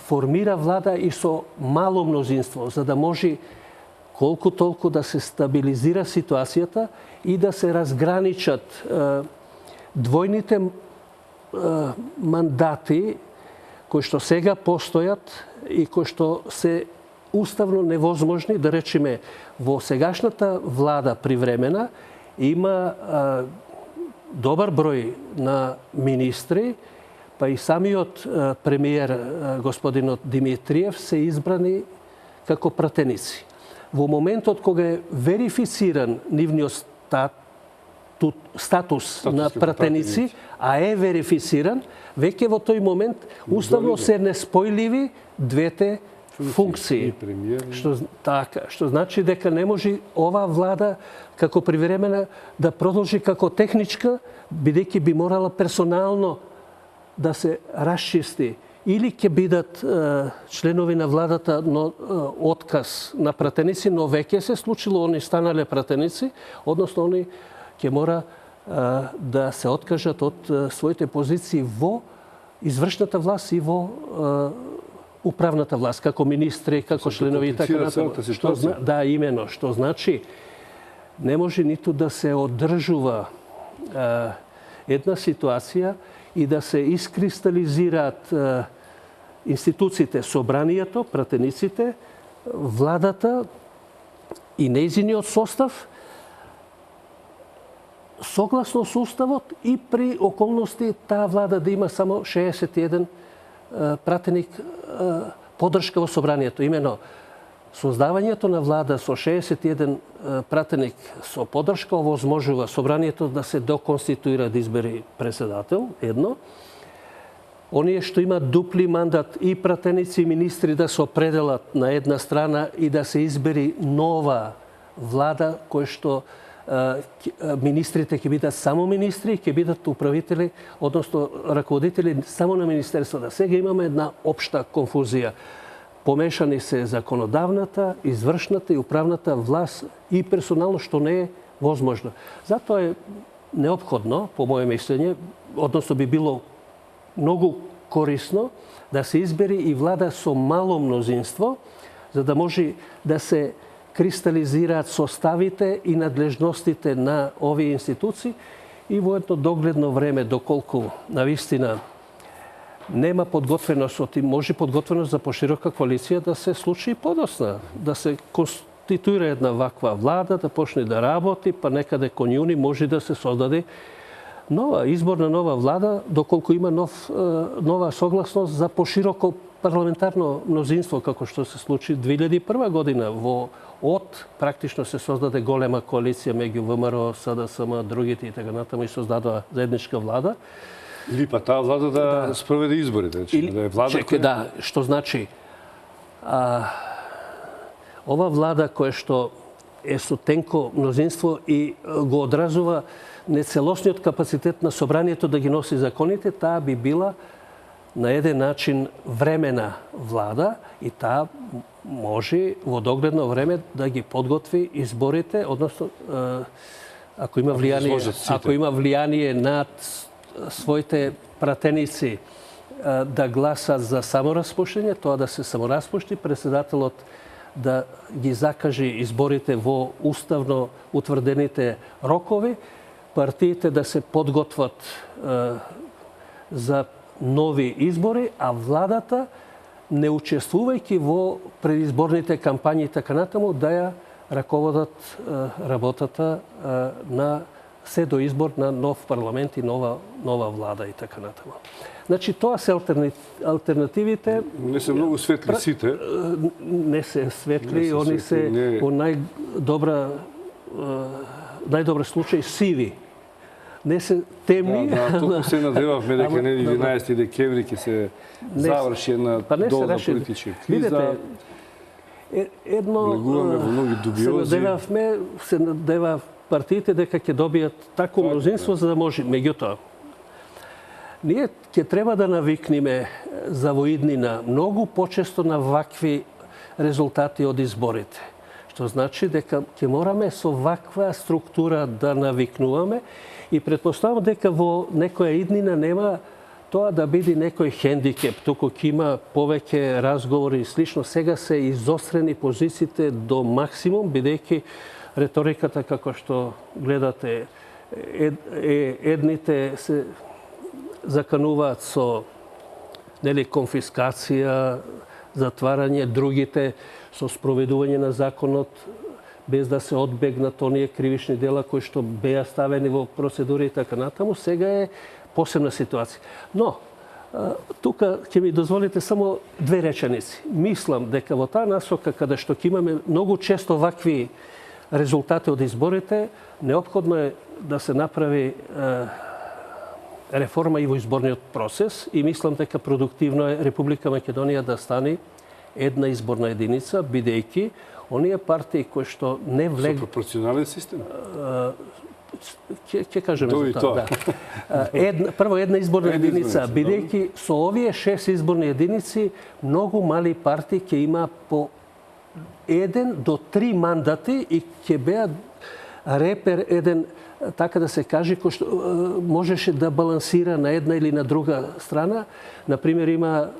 формира влада и со мало мнозинство, за да може колку толку да се стабилизира ситуацијата и да се разграничат двојните мандати кои што сега постојат и кои што се уставно невозможни, да речеме, во сегашната влада привремена има добар број на министри, па и самиот премиер господинот Димитриев се избрани како пратеници. Во моментот кога е верифициран нивниот статус на пратеници, а е верифициран, веќе во тој момент уставно се неспојливи двете функции. Што значи дека не може ова влада како привремена да продолжи како техничка, бидејќи би морала персонално да се расчисти. Или ќе бидат членови на владата отказ на пратеници, но веќе се случило, они станале пратеници, односно они ќе мора да се откажат од своите позиции во извршната власт и во управната власт, како министри, како членови и така натаму. Да, имено, што значи не може ниту да се одржува една ситуација и да се искристализираат институциите, собранието, пратениците, владата и нејзиниот состав, согласно со уставот и при околности таа влада да има само 61 пратеник поддршка во собранието. Имено, создавањето на влада со 61 пратеник со поддршка овозможува собранието да се доконституира, да избери председател, едно. Оние што имаат дупли мандат и пратеници и министри да се определат на една страна и да се избери нова влада кој што министрите ќе бидат само министри, ќе бидат управители, односно раководители само на министерствата. Сега имаме една општа конфузија. Помешани се законодавната, извршната и управната власт и персонално, што не е возможно. Затоа е неопходно, по моје мислење, односно би било многу корисно да се избери и влада со мало мнозинство, за да може да се кристализираат составите и надлежностите на овие институции и во едно догледно време, доколку навистина нема подготвеност, може подготвеност за поширока коалиција да се случи подосна, да се конституира една ваква влада, да почне да работи, па некаде кон јуни може да се создаде нова изборна нова влада, доколку има нова согласност за пошироко парламентарно мнозинство, како што се случи 2001 година. Практично се создаде голема коалиција меѓу ВМРО, СДСМ, другите и така натаму и создадоа заедничка влада. Или па таа влада да спроведе избори, да е влада која... Да, што значи ова влада која што е со тенко мнозинство и го одразува нецелосниот капацитет на собранието да ги носи законите, таа би била на еден начин времена влада и таа може во догледно време да ги подготви изборите, односно ако има влијание над своите пратеници да гласат за самораспуштање, тоа да се самораспушти, председателот да ги закажи изборите во уставно утврдените рокови, партиите да се подготват за нови избори, а владата, не учествувајќи во предизборните кампањи и така натаму, да ја раководат работата на се до избор на нов парламент и нова влада и така натаму. Значи, тоа се алтернативите. Не се многу светли сите. Не се светли, они се во најдобар случај сиви. Не се темни. Толку се надевавме дека 11 декември ќе се заврши една долна политичка криза. Влегуваме во многи дубиози. Се надевав партиите дека ќе добијат такво мнозинство за да може. Меѓутоа, ние ќе треба да навикнеме за во иднина многу почесто на вакви резултати од изборите. Што значи дека ќе мораме со ваква структура да навикнуваме и претпоставам дека во некоја иднина нема тоа да биде некој хендикеп, туку ќе има повеќе разговори и слично. Сега се изострени позициите до максимум, бидејќи реториката, како што гледате, едните се закануваат со конфискација, затварање, другите со спроведување на законот, без да се одбегнат оние кривични дела кои што беа ставени во процедури и така натаму. Сега е посебна ситуација. Но, тука ќе ми дозволите само две реченици. Мислам дека во таа насока, каде што ќе имаме многу често вакви резултати од изборите, неопходно е да се направи реформа и во изборниот процес и мислам дека продуктивно е Република Македонија да стане една изборна единица, бидејќи оние партии кои што не влег... Со пропорционален систем? Ќе кажеме за тоа. Прво една изборна единица, бидејќи со овие 6 изборни единици многу мали партии ќе има по 1 до 3 мандати и ќе беа репер еден, така да се каже, кој што можеше да балансира на една или на друга страна. Например, има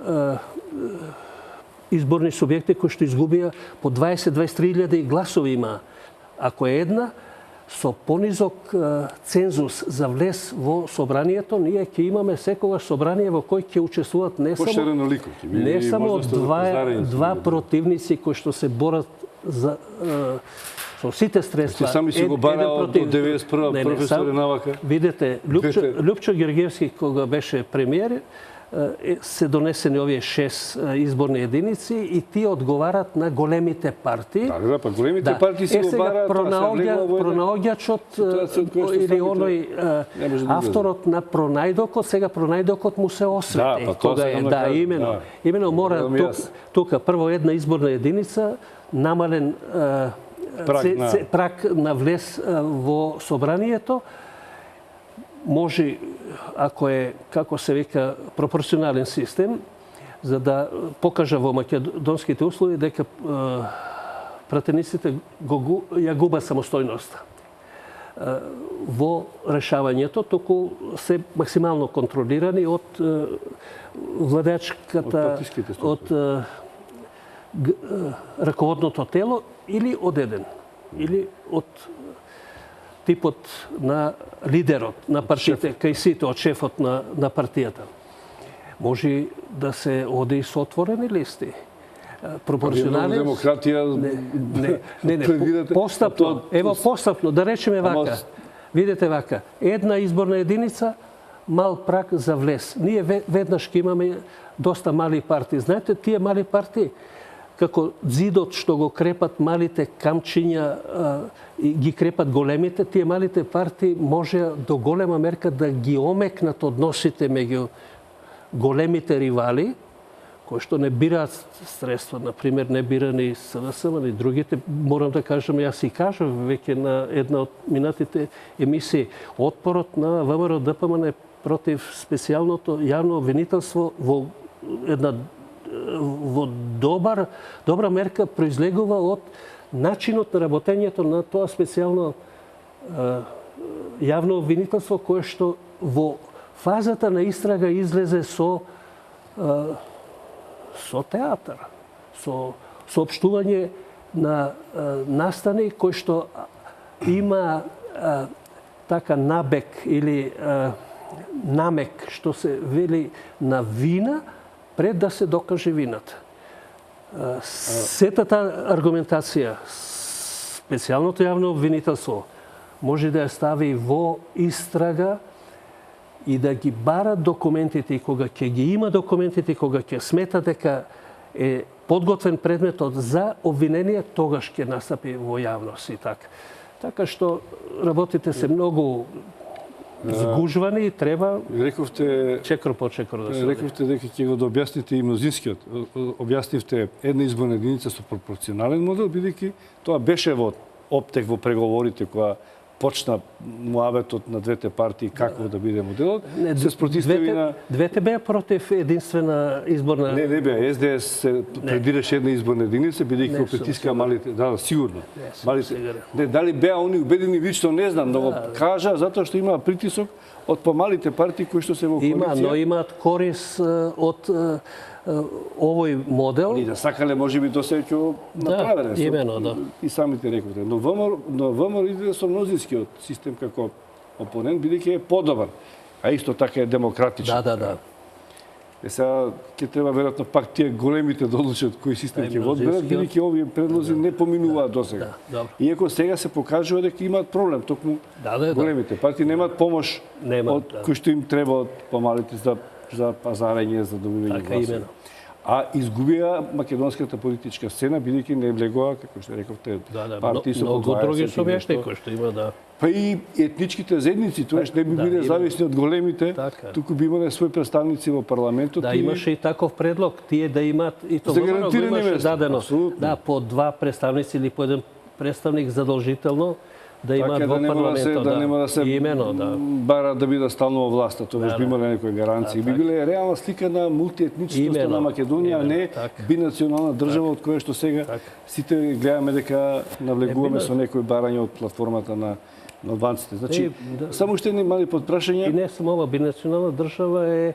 изборни субјекти кои што изгубија по 20-23 гласови има. Ако е една, со понизок цензус за влез во собранието, ние ќе имаме секогаш собрание во кој ќе учествуваат не само два противници кои што се борат за со сите средства. Сами си го бараат до 91-а професор Навака. Видете, Лјупчо Ѓорѓевски кога беше премиер, се донесени овие 6 изборни единици и тие одговарат на големите партии. Да, па големите партии се го бараат, пронаоѓачот или оној авторот на пронајдокот, сега пронајдокот му се освети. Да, имено мора тука прво една изборна единица, намален праг на влез во собранието, може, ако е, како се вика, пропорционален систем, за да покажа во македонските услови дека пратениците ја губат самостојноста во решавањето, току се максимално контролирани од владеачката, од раководното тело или од еден, или од типот на лидерот на партиите, кај сите од шефот на партијата. Може да се оди со отворени листи. Пропорционален... Демократија... Не, постапно. Ево постапно, да речеме вака. Видете вака, една изборна единица, мал праг за влез. Ние веднаш ќе имаме доста мали партии. Знаете, тие мали партии, како зидот што го крепат малите камчиња и ги крепат големите, тие малите партии може до голема мерка да ги омекнат односите меѓу големите ривали, кои што не бираат средства, например, не бира ни СДСМ, ни другите. Морам да кажам, јас и кажав веќе на една од минатите емисии, отпорот на ВМРО ДПМН против специјалното јавно обвинителство во една добра мерка произлегува од начинот на работењето на тоа специјално јавно обвинителство, кое што во фазата на истрага излезе со театар, со соопштување на настани кој што има така набек или намек, што се вели на вина, пред да се докаже вината. Сетата аргументација, специјалното јавно обвинителство, може да ја стави во истрага и да ги бара документите, и кога ќе ги има документите, кога ќе смета дека е подготвен предметот за обвинение, тогаш ќе настапи во јавност и така. Така што работите се многу згужвани и треба чекор по чекор да се Рековте дека ќе го објасните и мнозинскиот. Објаснивте една изборна единица со пропорционален модел, бидејќи тоа беше во оптек во преговорите кога почна муабетот на двете партии какво да биде моделот. Се спротивстави на... Двете беа против единствена изборна... Не беа. СДС се предираше една изборна единица, бидејќи го притиска малите... Да, сигурно. Малите... Не, дали беа они убедени лично, не знам, но го кажа, затоа што има притисок од помалите партии кои што се во коалиција. Но имаат корис од овој модел. И да сакале можеби до сега ќе направеле. Имено, да. И самите рековте. Но ВМРО иде со мнозинскиот систем како опонент, бидејќи е подобар, а исто така е демократичен. Да. Сега ќе треба веројатно пак тие големите да одлучат кој систем ќе го одберат, бидејќи овие предлози не поминуваат досега. Иако сега се покажува дека имаат проблем, токму големите партии немаат помош од кој што им треба од помалите за пазарење, за добивање гласови. А изгубија македонската политичка сцена, бидејќи не влегоа, како што рековте, партии со многу други субјекти кои што има, да. Па и етничките заедници, тоа не би биле зависни од големите, туку би имале своји представници во парламентот. Да, имаше и таков предлог, тие да имаат и тоа го имаше дадено. Да, по 2 представници или по 1 представник задолжително да имаат во парламентот. Да нема да се бара да биде стално во власта, тоа би имале некои гаранции. Би биле реална слика на мултиетничност на Македонија, а не бинационална држава од која што сега сите гледаме дека навлегуваме со некои барања од платформата на албанците. Значи, само уште едни мали подпрашања. И не само ова, бинационална држава е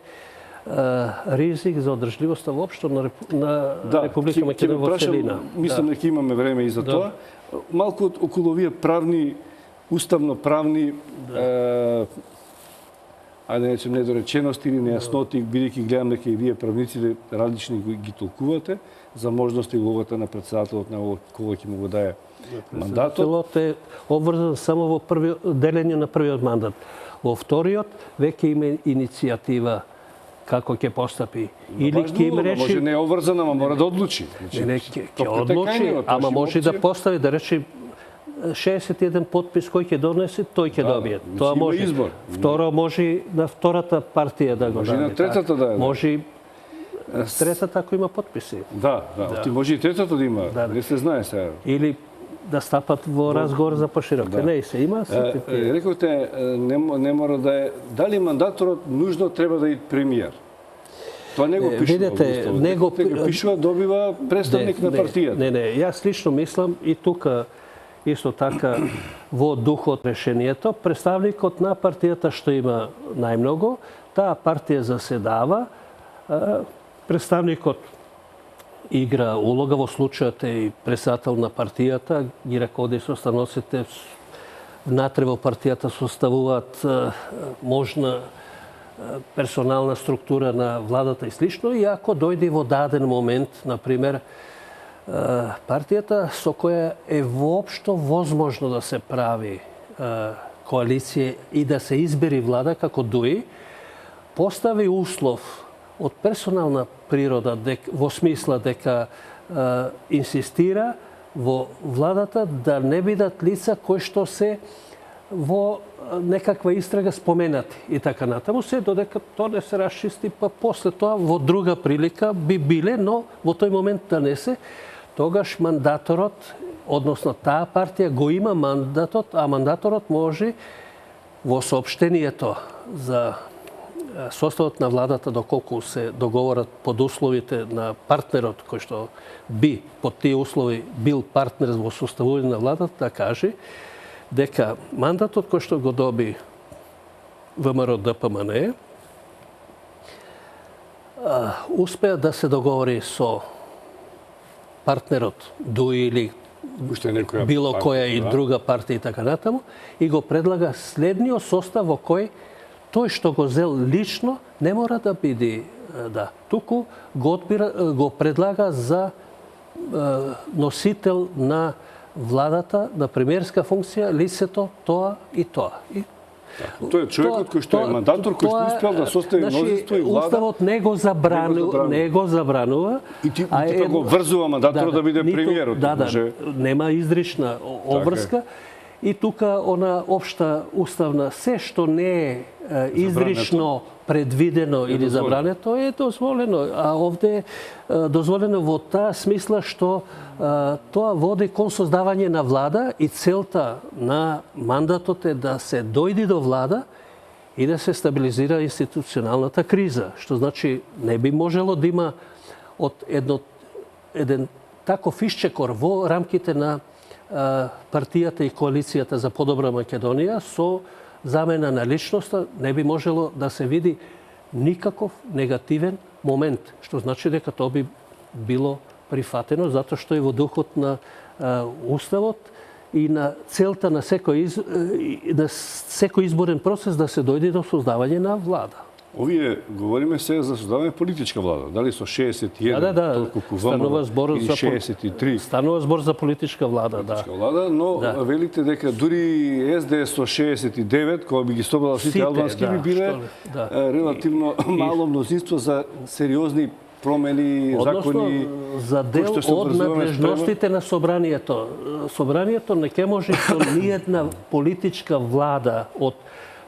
ризик за одржливоста воопшто на Република Македонија во целина. Мислам дека имаме време и за тоа. Малку околу овие правни, уставно-правни, ајде да речем недоречености или нејасноти, бидејќи гледам дека и вие правниците различни ги толкувате за можности и улогата на председателот на кога ќе му го даде мандатот. Председателот е обврзан само во делење на првиот мандат. Во вториот веќе има иницијатива како ќе постапи. Или ќе им речи... Може не е обврзан, ама мора да одлучи. Не, ќе одлучи, ама може да постави, да речи 61 подпис кој ќе донесе, тој ќе добие. Тоа може. Второ, може на втората партија да го даде. Може на третата да е. Може третата ако има подписи. Да. Може и третата да има. Не се знае сега. Или да стапат во разговор за поширока. Не, се има. Рековте, не мора да е... Дали мандаторот нужно треба да е премиер? Тоа не го пишува. Видете, не го пишува, добива представник на партијата. Не, јас лично мислам и тука исто така во духот решението, представникот на партијата што има најмногу, таа партија заседава, представникот игра улога, во случајот е и председател на партијата, ги раководи состаноците, внатре во партијата составуваат можна персонална структура на владата и слично, и ако дојде во даден момент, например, партијата со која е воопшто возможно да се прави коалиција и да се избери влада како ДУИ, постави услов од персонална природа, во смисла дека инсистира во владата да не бидат лица кои што се во некаква истрага споменати и така натаму, се додека тоа не се расчисти, па после тоа во друга прилика би биле, но во тој момент да не се, тогаш мандаторот, односно таа партија го има мандатот, а мандаторот може во соопштението за составот на владата, доколку се договорат под условите на партнерот кој што би под тие услови бил партнер во составување на владата, да каже дека мандатот кој што го доби ВМРО ДПМН успеа да се договори со партнерот ДУИ или Уште некоја било партија, која и да. друга партија и така натаму, и го предлага следниот состав во кој тој што го зел лично не мора да биде, да, туку го предлага за носител на владата, на премиерска функција, лицето тоа и тоа. Тој е човекот кој што е мандатор, кој што успел да состави мнозинство и влада. Уставот не го забранува. И ти го врзува мандаторот да биде премиерот. Да, нема изрична обврска. И тука она општа уставна, се што не е изрично предвидено или забрането е дозволено. А овде е дозволено во таа смисла што тоа води кон создавање на влада и целта на мандатот е да се дојди до влада и да се стабилизира институционалната криза. Што значи не би можело да има од еден таков исчекор во рамките на партијата и коалицијата за подобра Македонија со замена на личноста не би можело да се види никаков негативен момент, што значи дека тоа би било прифатено, затоа што е во духот на уставот и на целта на секој изборен процес да се дојде до создавање на влада. Овие говориме се за создавање политичка влада. Дали со 61 толку станува збор или за 63. Станува збор за политичка влада, политичка влада, но велите дека дури СДС со 69, кога би ги собрала сите албански, би биле релативно мало мнозинство за сериозни промени, закони, за дел од надлежностите на собранието. Собранието не ќе може со ниедна политичка влада од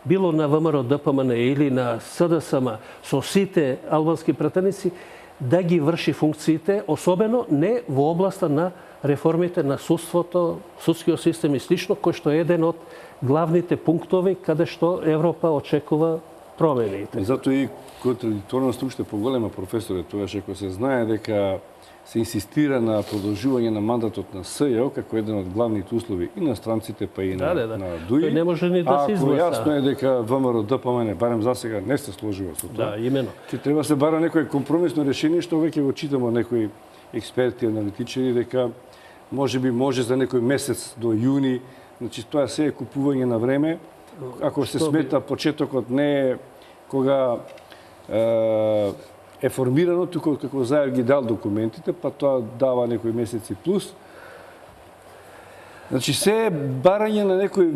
било на ВМРО ДПМН или на СДСМ со сите албански пратеници да ги врши функциите, особено не во областа на реформите на судството, судскиот систем и слично, кој што е еден од главните пунктови каде што Европа очекува промените. Затоа и контрадикторност уште поголема, професоре, тогаш ако се знае дека се инсистира на продолжување на мандатот на СЈО како еден од главните услови и на странците, па и на ДУИ. Тој не може ни да се изгласа. Ако јасно е дека ВМРО ДПМН, барем за сега, не се сложува со тоа. Да, имено. Ќе треба се бара некое компромисно решение, што веќе го читаме од некои експерти, аналитичари, дека може за некој месец до јуни, значи тоа се е купување на време. Ако се смета почетокот не е кога е формирано, туку како Заев ги дал документите, па тоа дава некои месеци плюс. Значи се е барање на некој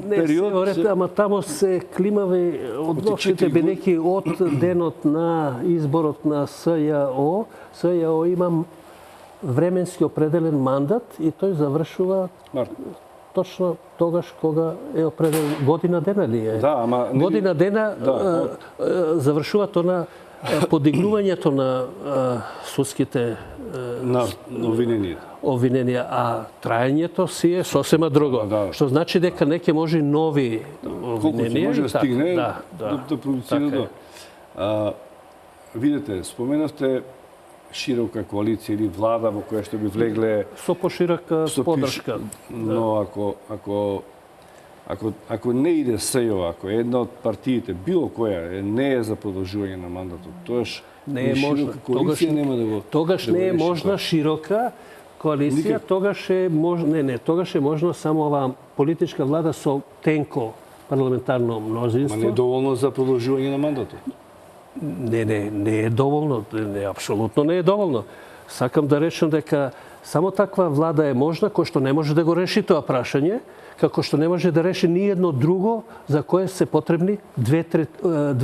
период. Ама тамо се климави односите бидејќи од денот на изборот на СЈО, СЈО има временски определен мандат и тој завршува точно тогаш кога е определен година дена ли е? Да, ама година дена завршува тоа на подигнувањето на судските обвиненија, а траењето си е сосема друго. Што значи дека не ќе може нови обвиненија. Колку може да стигне да продуцира до. Видете, споменавте широка коалиција или влада во која што би влегле со поширока поддршка. Но ако не иде СЈО, ако една од партиите, било која, не е за продолжување на мандатот, тоаш не е можна. Тогаш не е можна широка коалиција, тогаш е можна, тогаш е можна само оваа политичка влада со тенко парламентарно мнозинство. Ма не е доволно за продолжување на мандатот. Не е доволно, апсолутно не е доволно. Сакам да речам дека само таква влада е можна кој што не може да го реши тоа прашање, како што не може да реши ни едно друго за кое се потребни две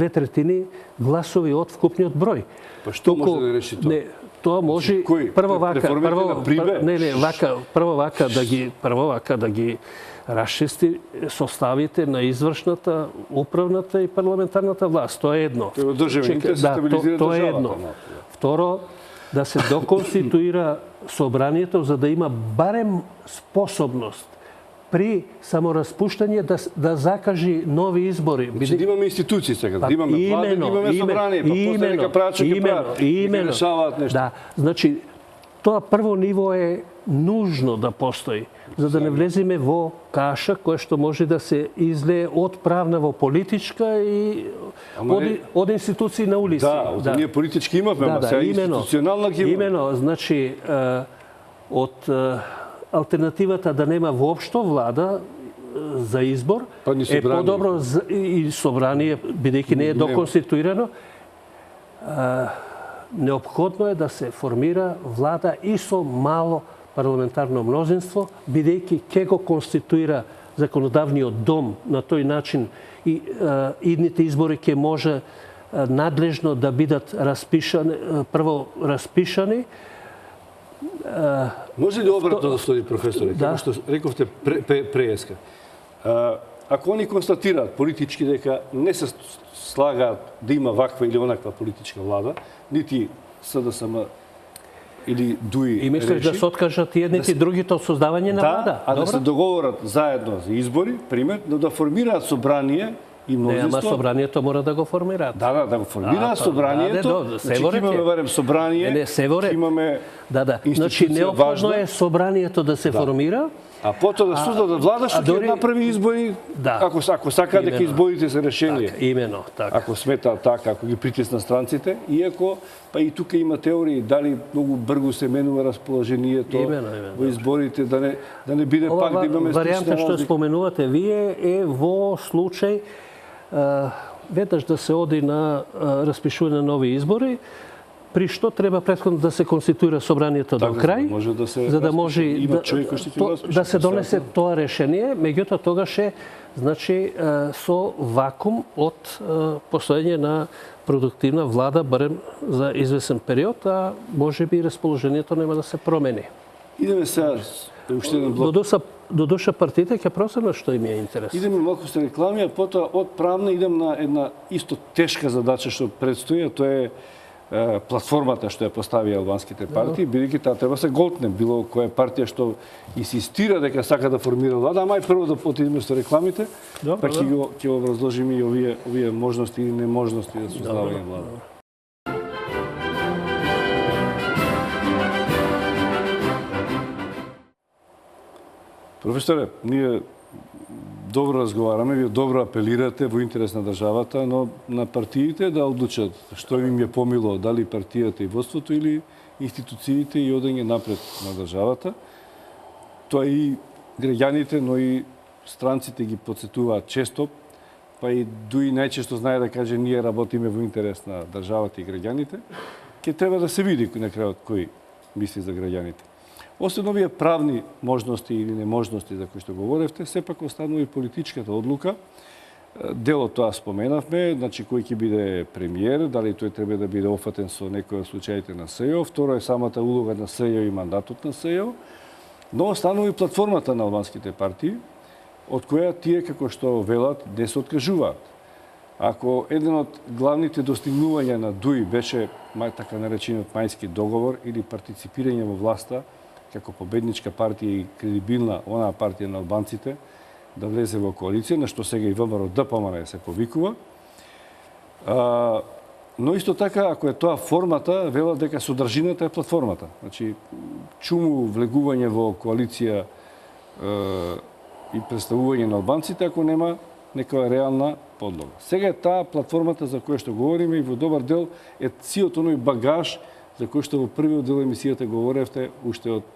третини гласови од вкупниот број. Па што може да реши тоа? Тоа може прво вака да ги расчисти составите на извршната, управната и парламентарната власт. Тоа е едно. Тоа е едно. Второ, да се доконституира собранието за да има барем способност при самораспуштање да закажи нови избори. Значи да имаме институции сега, да имаме влада, да имаме собрание, па после нека прават што ќе прават, нека решаваат нешто. Да, значи тоа прво ниво е нужно да постои, за да не влеземе во каша која што може да се излее од правна во политичка и од институции на улици. Да, ние политички имавме, ама сега институционална ги имаме. Имено, значи од алтернативата да нема воопшто влада за избор Па ни е собрание. подобро и собрание, бидејќи не е доконституирано. Неопходно е да се формира влада и со мало парламентарно мнозинство, бидејќи ќе го конституира законодавниот дом на тој начин и идните избори ќе може надлежно да бидат прво распишани. Може ли обратно да стои, професоре, Да. како што рековте прееска? Ако они констатираат политички дека не се слагаат да има ваква или онаква политичка влада, нити СДСМ или ДУИ И мислиш да се откажат и едните и другите од создавање на влада? Да, а да се договорат заедно за избори, пример, но да формираат собрание и Не, ама мнозинство. собранието мора да го формираат. Да го формираат па, собранието. да, Значи, Севоре имаме ќе. барем собрание, Не, Севоре. имаме Да. Значи, институција неопходно важна. е собранието да се формира. А потоа да создадат влада што ќе дори- направи избори, Да. ако сака дека Имено. изборите се решени. Така, имено, така. Ако смета така, ако ги притисна странците, иако па и тука има теории дали многу брзо се менува расположението Имено, во изборите, да не биде пак да имаме варијанта слична што разлика. споменувате вие е во случај веднаш да се оди на распишување на нови избори, при што треба претходно да се конституира собранието до Така, крај, може да се за да распише. може Има човек кој што ќе го распише, да се донесе председател. тоа решение, меѓутоа тогаш е значи со вакуум од постоење на продуктивна влада барем за извесен период, а можеби расположението нема да се промени. Идеме сега уште еден блок. До душа партиите ќе просебно што им е интерес. Идеме малку со реклами, а потоа од правна идем на една исто тешка задача што предстои, а тоа е платформата што ја поставија албанските партии, бидејќи таа треба се голтне, било која партија што инсистира дека сака да формира влада, ама прво да отидеме со рекламите, Добро, па ќе го образложиме и овие можности и неможности за создавање влада. Професоре, ние добро разговараме, вие добро апелирате во интерес на државата, но на партиите да одлучат што им е помило, дали партијата и водството или институциите и одење напред на државата. Тоа и граѓаните, но и странците ги подсетуваат често, па и дуи најчесто знае да каже ние работиме во интерес на државата и граѓаните. Ќе треба да се види на крајот кој мисли за граѓаните. Освен овие правни можности или неможности за кои што говоревте, сепак останува и политичката одлука. Дел од тоа споменавме, значи кој ќе биде премиер, дали тој треба да биде офатен со некој од случаите на СЈО, второ е самата улога на СЈО и мандатот на СЈО, но останува и платформата на албанските партии, од која тие, како што велат, не се откажуваат. Ако еден од главните достигнувања на ДУИ беше така наречениот мајски договор или партиципирање во власта, како победничка партија и кредибилна онаа партија на албанците да влезе во коалиција, на што сега и ВМРО ДПМН се повикува. Но исто така, ако е тоа формата, вела дека содржината е платформата. Значи, чуму влегување во коалиција и представување на албанците, ако нема некоја реална подлога. Сега е таа платформата за која што говориме и во добар дел е сиот оној багаж за кој што во првиот дел емисијата говоревте уште од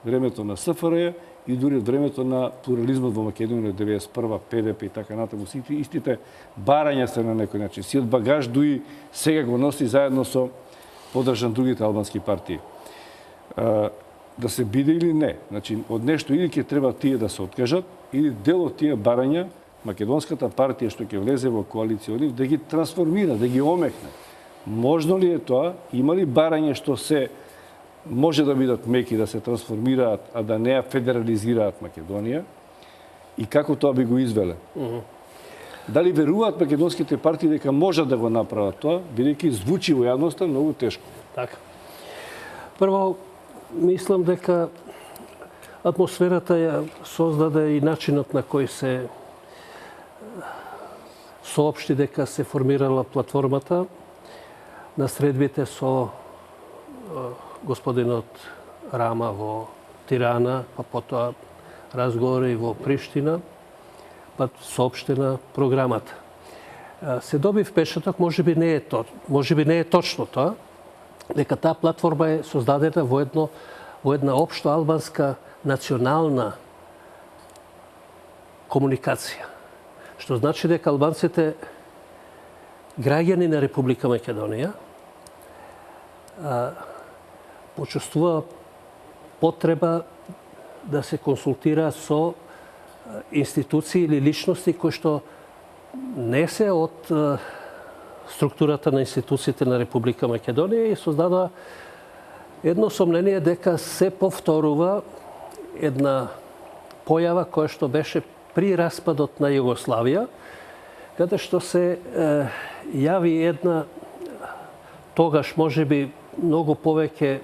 времето на СФРЈ и дури од времето на плурализмот во Македонија 91-а, ПДП и така натаму. Сите истите барања се на некој начин. Сиот багаж дуи сега го носи заедно со поддржан другите албански партии. Да се биде или не. Значи, од нешто или ќе треба тие да се откажат, или дел од тие барања македонската партија што ќе влезе во коалиција од нив да ги трансформира, да ги омекне. Можно ли е тоа? Има ли барање што се може да бидат меки, да се трансформираат, а да не ја федерализираат Македонија? И како тоа би го извеле? Дали веруваат македонските партии дека можат да го направат тоа, бидејќи звучи во јавноста многу тешко? Така. Прво, мислам дека атмосферата ја создаде и начинот на кој се соопшти дека се формирала платформата на средбите со господинот Рама во Тирана, па потоа разговори во Приштина, па соопштена програмата. Се доби впечаток, можеби не е точно тоа, дека таа платформа е создадена во една општо албанска национална комуникација. Што значи дека албанците, граѓани на Република Македонија, почувствува потреба да се консултира со институции или личности кои што не се од структурата на институциите на Република Македонија и создадува едно сомнение дека се повторува една појава која што беше при распадот на Југославија, каде што се јави една тогаш можеби многу повеќе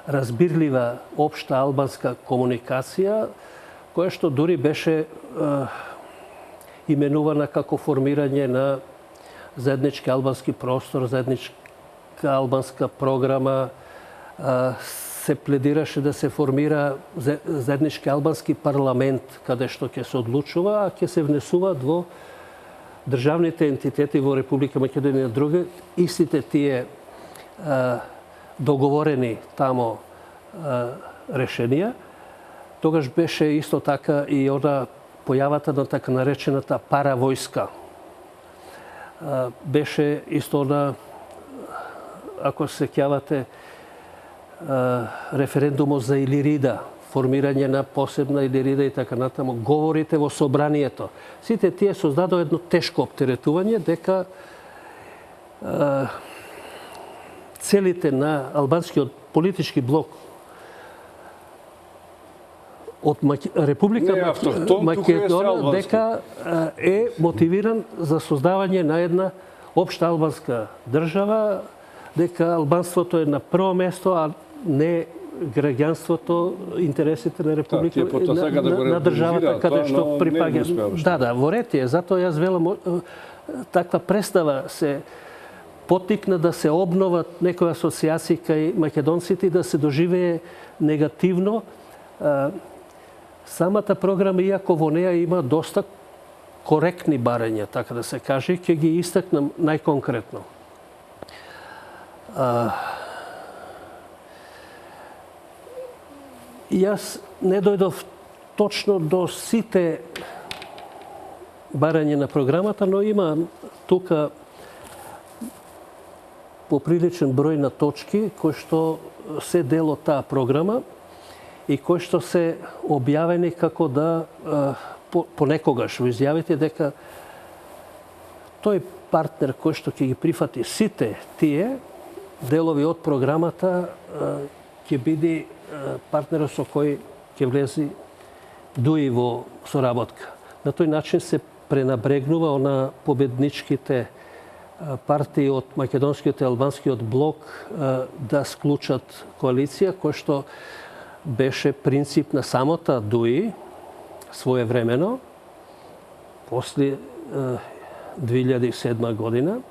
разбирлива општа албанска комуникација, која што дури беше именувана како формирање на заеднички албански простор, заедничка албанска програма, се пледираше да се формира заеднички албански парламент, каде што ќе се одлучува, а ќе се внесуваат во државните ентитети во Република Македонија други, истите тие договорени тамо решенија. Тогаш беше исто така и она појавата на така наречената паравојска. Беше исто она, ако се сеќавате, референдумот за Илирида, формирање на посебна Илирида и така натаму, говорите во собранието. Сите тие создадоа едно тешко оптеретување дека целите на албанскиот политички блок од Република Македонија дека е мотивиран за создавање на една општа албанска држава, дека албанството е на прво место, а не граѓанството, интересите на Република на државата каде што припаѓа. Да, во ред е. Затоа јас велам таква представа се потикна да се обноват некои асоциации кај македонците и да се доживее негативно. Самата програма, иако во неја има доста коректни барања, така да се каже, ќе ги истакнам најконкретно. Јас не дојдов точно до сите барања на програмата, но има тука поприличен број на точки кои што се дел од таа програма и кои што се објавени како да понекогаш во изјавите дека тој партнер кој што ќе ги прифати сите тие делови од програмата ќе биде партнерот со кој ќе влези дуи во соработка. На тој начин се пренабрегнува на победничките партии од македонскиот и албанскиот блок да склучат коалиција, кој што беше принцип на самата ДУИ своевремено, после 2007 година,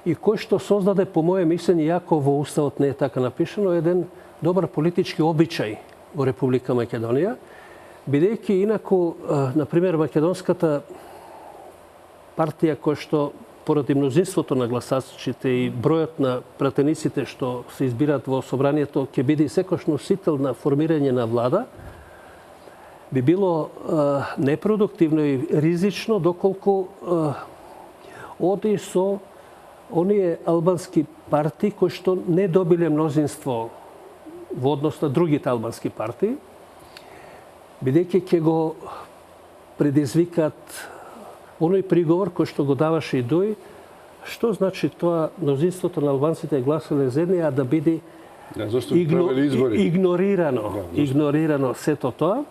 и кој што создаде, по моје мислење, иако во Уставот не е така напишано, еден добар политички обичај во Република Македонија, бидејќи инаку, например, македонската партија која што поради мнозинството на гласачите и бројот на пратениците што се избираат во собранието ќе биде секојаш носител на формирање на влада, би било непродуктивно и ризично доколку оди со оние албански партии кои што не добиле мнозинство во однос на другите албански партии, бидејќи ќе го предизвикат оној приговор кој што го даваше и ДУИ, што значи тоа мнозинството на албанците гласале за едни, а да биде игнорирано сето тоа.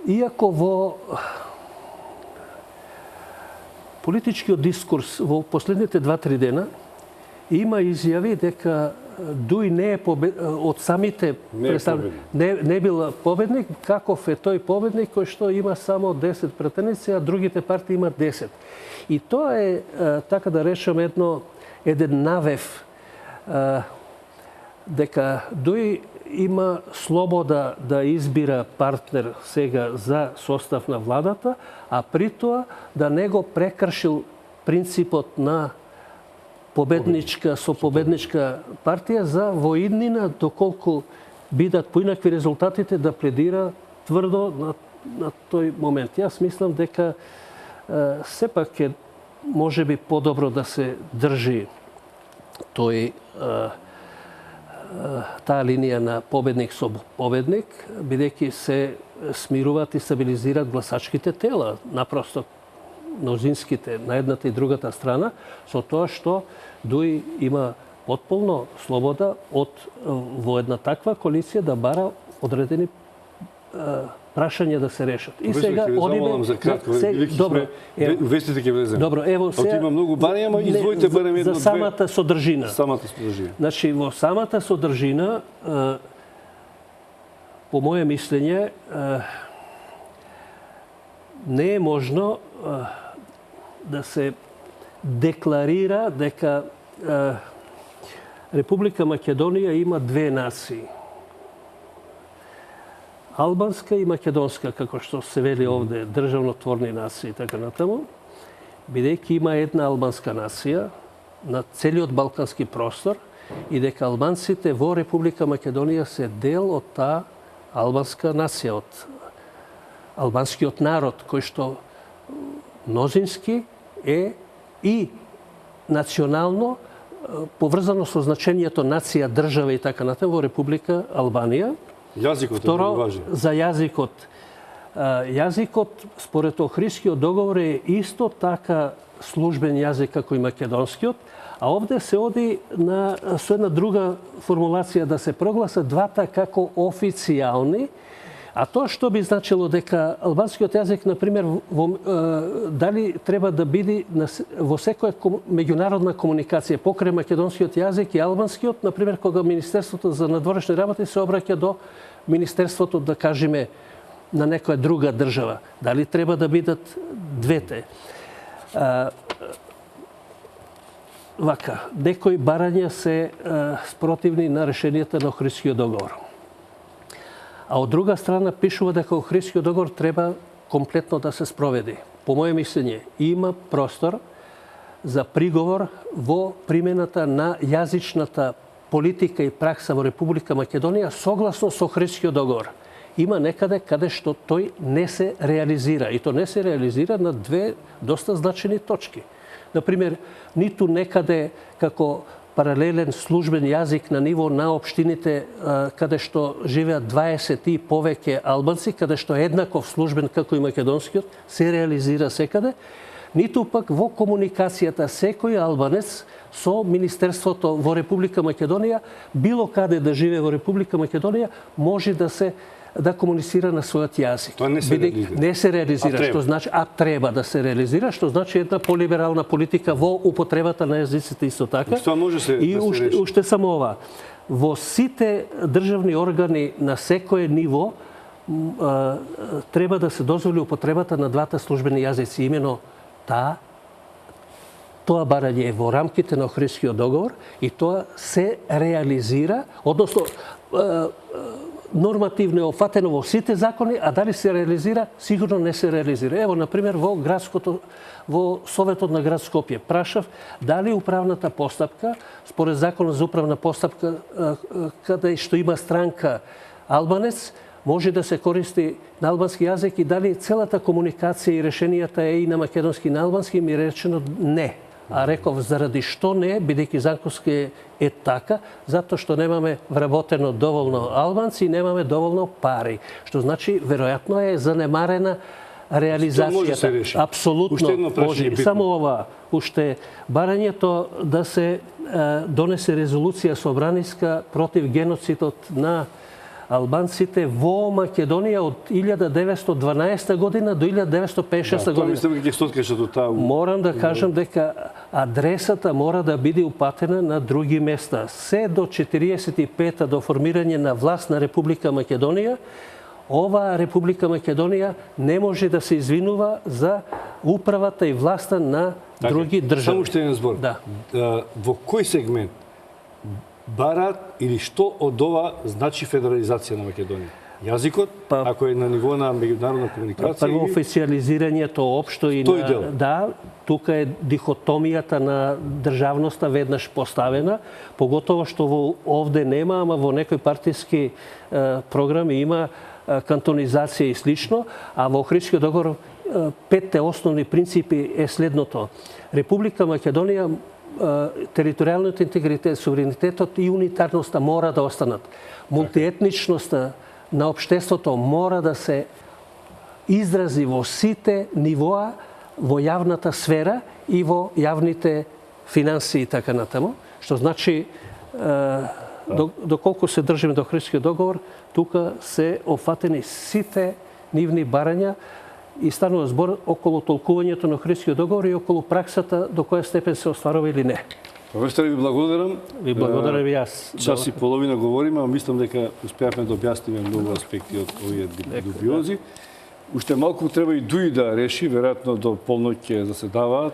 Иако во политичкиот дискурс во последните 2-3 дена има изјави дека ДУИ не е од самите не бил победник, каков е тој победник кој што има само 10 пратеници, а другите партии имаат 10. И тоа е, така да речем, еден навев дека ДУИ има слобода да избира партнер сега за состав на владата, а при тоа да не го прекршил принципот на победничка партија за воиднина, доколку бидат поинакви резултатите, да пледира тврдо на тој момент. Јас мислам дека сепак е можеби подобро да се држи таа линија на победник со победник, бидејќи се смируваат и стабилизираат гласачките тела, напросто мнозинските на едната и другата страна, со тоа што ДУИ има потполно слобода во една таква коалиција да бара одредени прашања да се решат. И сега одиме за кратко, добро, вестите ќе влеземе. Добро, ево сега има многу барања, ама извоите барем едно за самата содржина. Значи во самата содржина по моје мислење не е можно да се декларира дека Република Македонија има две нации. Албанска и македонска, како што се вели овде, државнотворни нации и така натаму, бидејќи има една албанска нација на целиот балкански простор и дека албанците во Република Македонија се дел од таа албанска нација, од албанскиот народ, кој што мнозински е и национално поврзано со значењето нација, држава и така натаму во Република Албанија. Јазикот е многу важен. За јазикот. Јазикот, според Охридскиот договор, е исто така службен јазик како и македонскиот, а овде се оди со една друга формулација да се прогласат двата како официјални, а тоа што би значило дека албанскиот јазик, например, дали треба да биде во секоја меѓународна комуникација покрај македонскиот јазик и албанскиот, например, кога Министерството за надворешни работи се обраќа до Министерството, да кажеме, на некоја друга држава. Дали треба да бидат двете? Вака, некои барања се спротивни на решенијата на Охридскиот договор. А од друга страна пишува дека Охридскиот договор треба комплетно да се спроведи. По моје мислење, има простор за приговор во примената на јазичната политика и пракса во Република Македонија согласно со Охридскиот договор. Има некаде каде што тој не се реализира. И то не се реализира на две доста значени точки. Например, ниту некаде како паралелен службен јазик на ниво на општините каде што живеат 20 и повеќе албанци, каде што е еднаков службен како и македонскиот, се реализира секаде, ниту пак во комуникацијата секој албанец со Министерството во Република Македонија, било каде да живее во Република Македонија, може да комуницира на својот јазик. Тоа не се реализира. Не се реализира, што значи, треба да се реализира, што значи една полиберална политика во употребата на јазиците исто така. Тоа може да се реши. Уште само ова. Во сите државни органи на секое ниво треба да се дозволи употребата на двата службени јазици. Имено тоа барање е во рамките на Охридскиот договор и тоа се реализира, односно нормативно е офатено во сите закони, а дали се реализира, сигурно не се реализира. Ево, например, во Советот на град Скопје прашав дали управната постапка, според законот за управна постапка, каде што има странка албанец, може да се користи на албански јазик и дали целата комуникација и решенијата е и на македонски и на албански, ми речено не. А реков, заради што не, бидејќи законски е така, затоа што немаме вработено доволно албанци и немаме доволно пари. Што значи, веројатно е занемарена реализацијата. Апсолутно може. Само ова, уште барањето да се донесе резолуција собраниска против геноцидот на албанците во Македонија од 1912 година до 1956 година. Морам да кажам дека адресата мора да биде упатена на други места. Се до 45-та до формирање на власт на Република Македонија, ова Република Македонија не може да се извинува за управата и власта на други држави. Само уште еден збор. Во кој сегмент барат или што од ова значи федерализација на Македонија? јазикот, ако е на ниво на меѓународна комуникација. Прво официализирањето општо и Тој дел. да, тука е дихотомијата на државноста веднаш поставена, поготово што овде нема, ама во некои партиски програми има кантонизација и слично, а во Охридскиот договор петте основни принципи е следното. Република Македонија територијалниот интегритет, суверенитетот и унитарноста мора да останат. Мултиетничноста на општеството мора да се изрази во сите нивоа во јавната сфера и во јавните финансии и така натаму, што значи доколку се држиме до Охридскиот договор, тука се офатени сите нивни барања и станува збор околу толкувањето на Охридскиот договор и околу праксата до која степен се остварува или не. Професор, ви благодарам. Ви благодарам и јас. Час и половина говориме, а мислам дека успеавме да објасниме многу аспекти од овие дубиози. Уште малку треба и ДУИ да реши, веројатно до полноќ ќе заседаваат.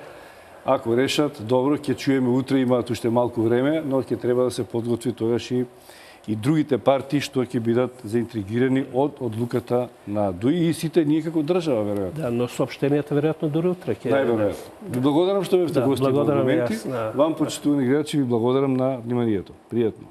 Ако решат, добро, ќе чуеме утре, имаат уште малку време, но ќе треба да се подготви тогаш и другите партии што ќе бидат заинтригирани од одлуката на ДУИ и сите ние како држава, веројатно. Да, но соопштенијата веројатно дури утре ќе. Најверојатно. Ви благодарам што бевте гости во благодарам и Аргументи. јас, Вам, почитувани гледачи, ви благодарам на вниманието. Пријатно.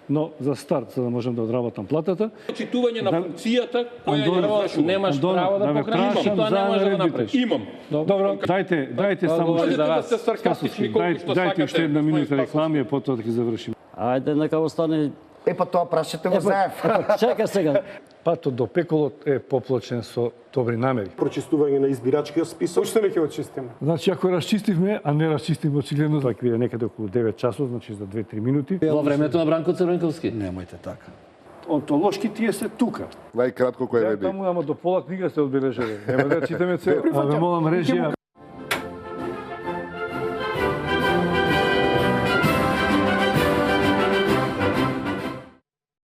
Но за старт, за да можем да одработам платата, Читување на функцијата која ја извршувам. Немаш право да покраниш и тоа не може да направиш. Имам. добро, дајте само Можете за да вас. сте саркастични колку што Дајте уште една минута Мој реклами, а потоа да ги завршиме. Ајде, нека остане... Па тоа прашате го заев. Чека сега. Патот до пеколот е поплачен со добри намери. Прочистување на избирачкиот список. Уште не ќе го чистиме. Значи, ако расчистивме, а не расчистивме очигледно, тоа ќе биде некаде околу 9 часот, значи за 2-3 минути. Во времето на Бранко Црвенковски. Немојте така. Онтолошки тие се тука. Најкратко кој Ја веди. таму, ама до пола книга се одбележале. Нема да читаме цел. А ве молам режија.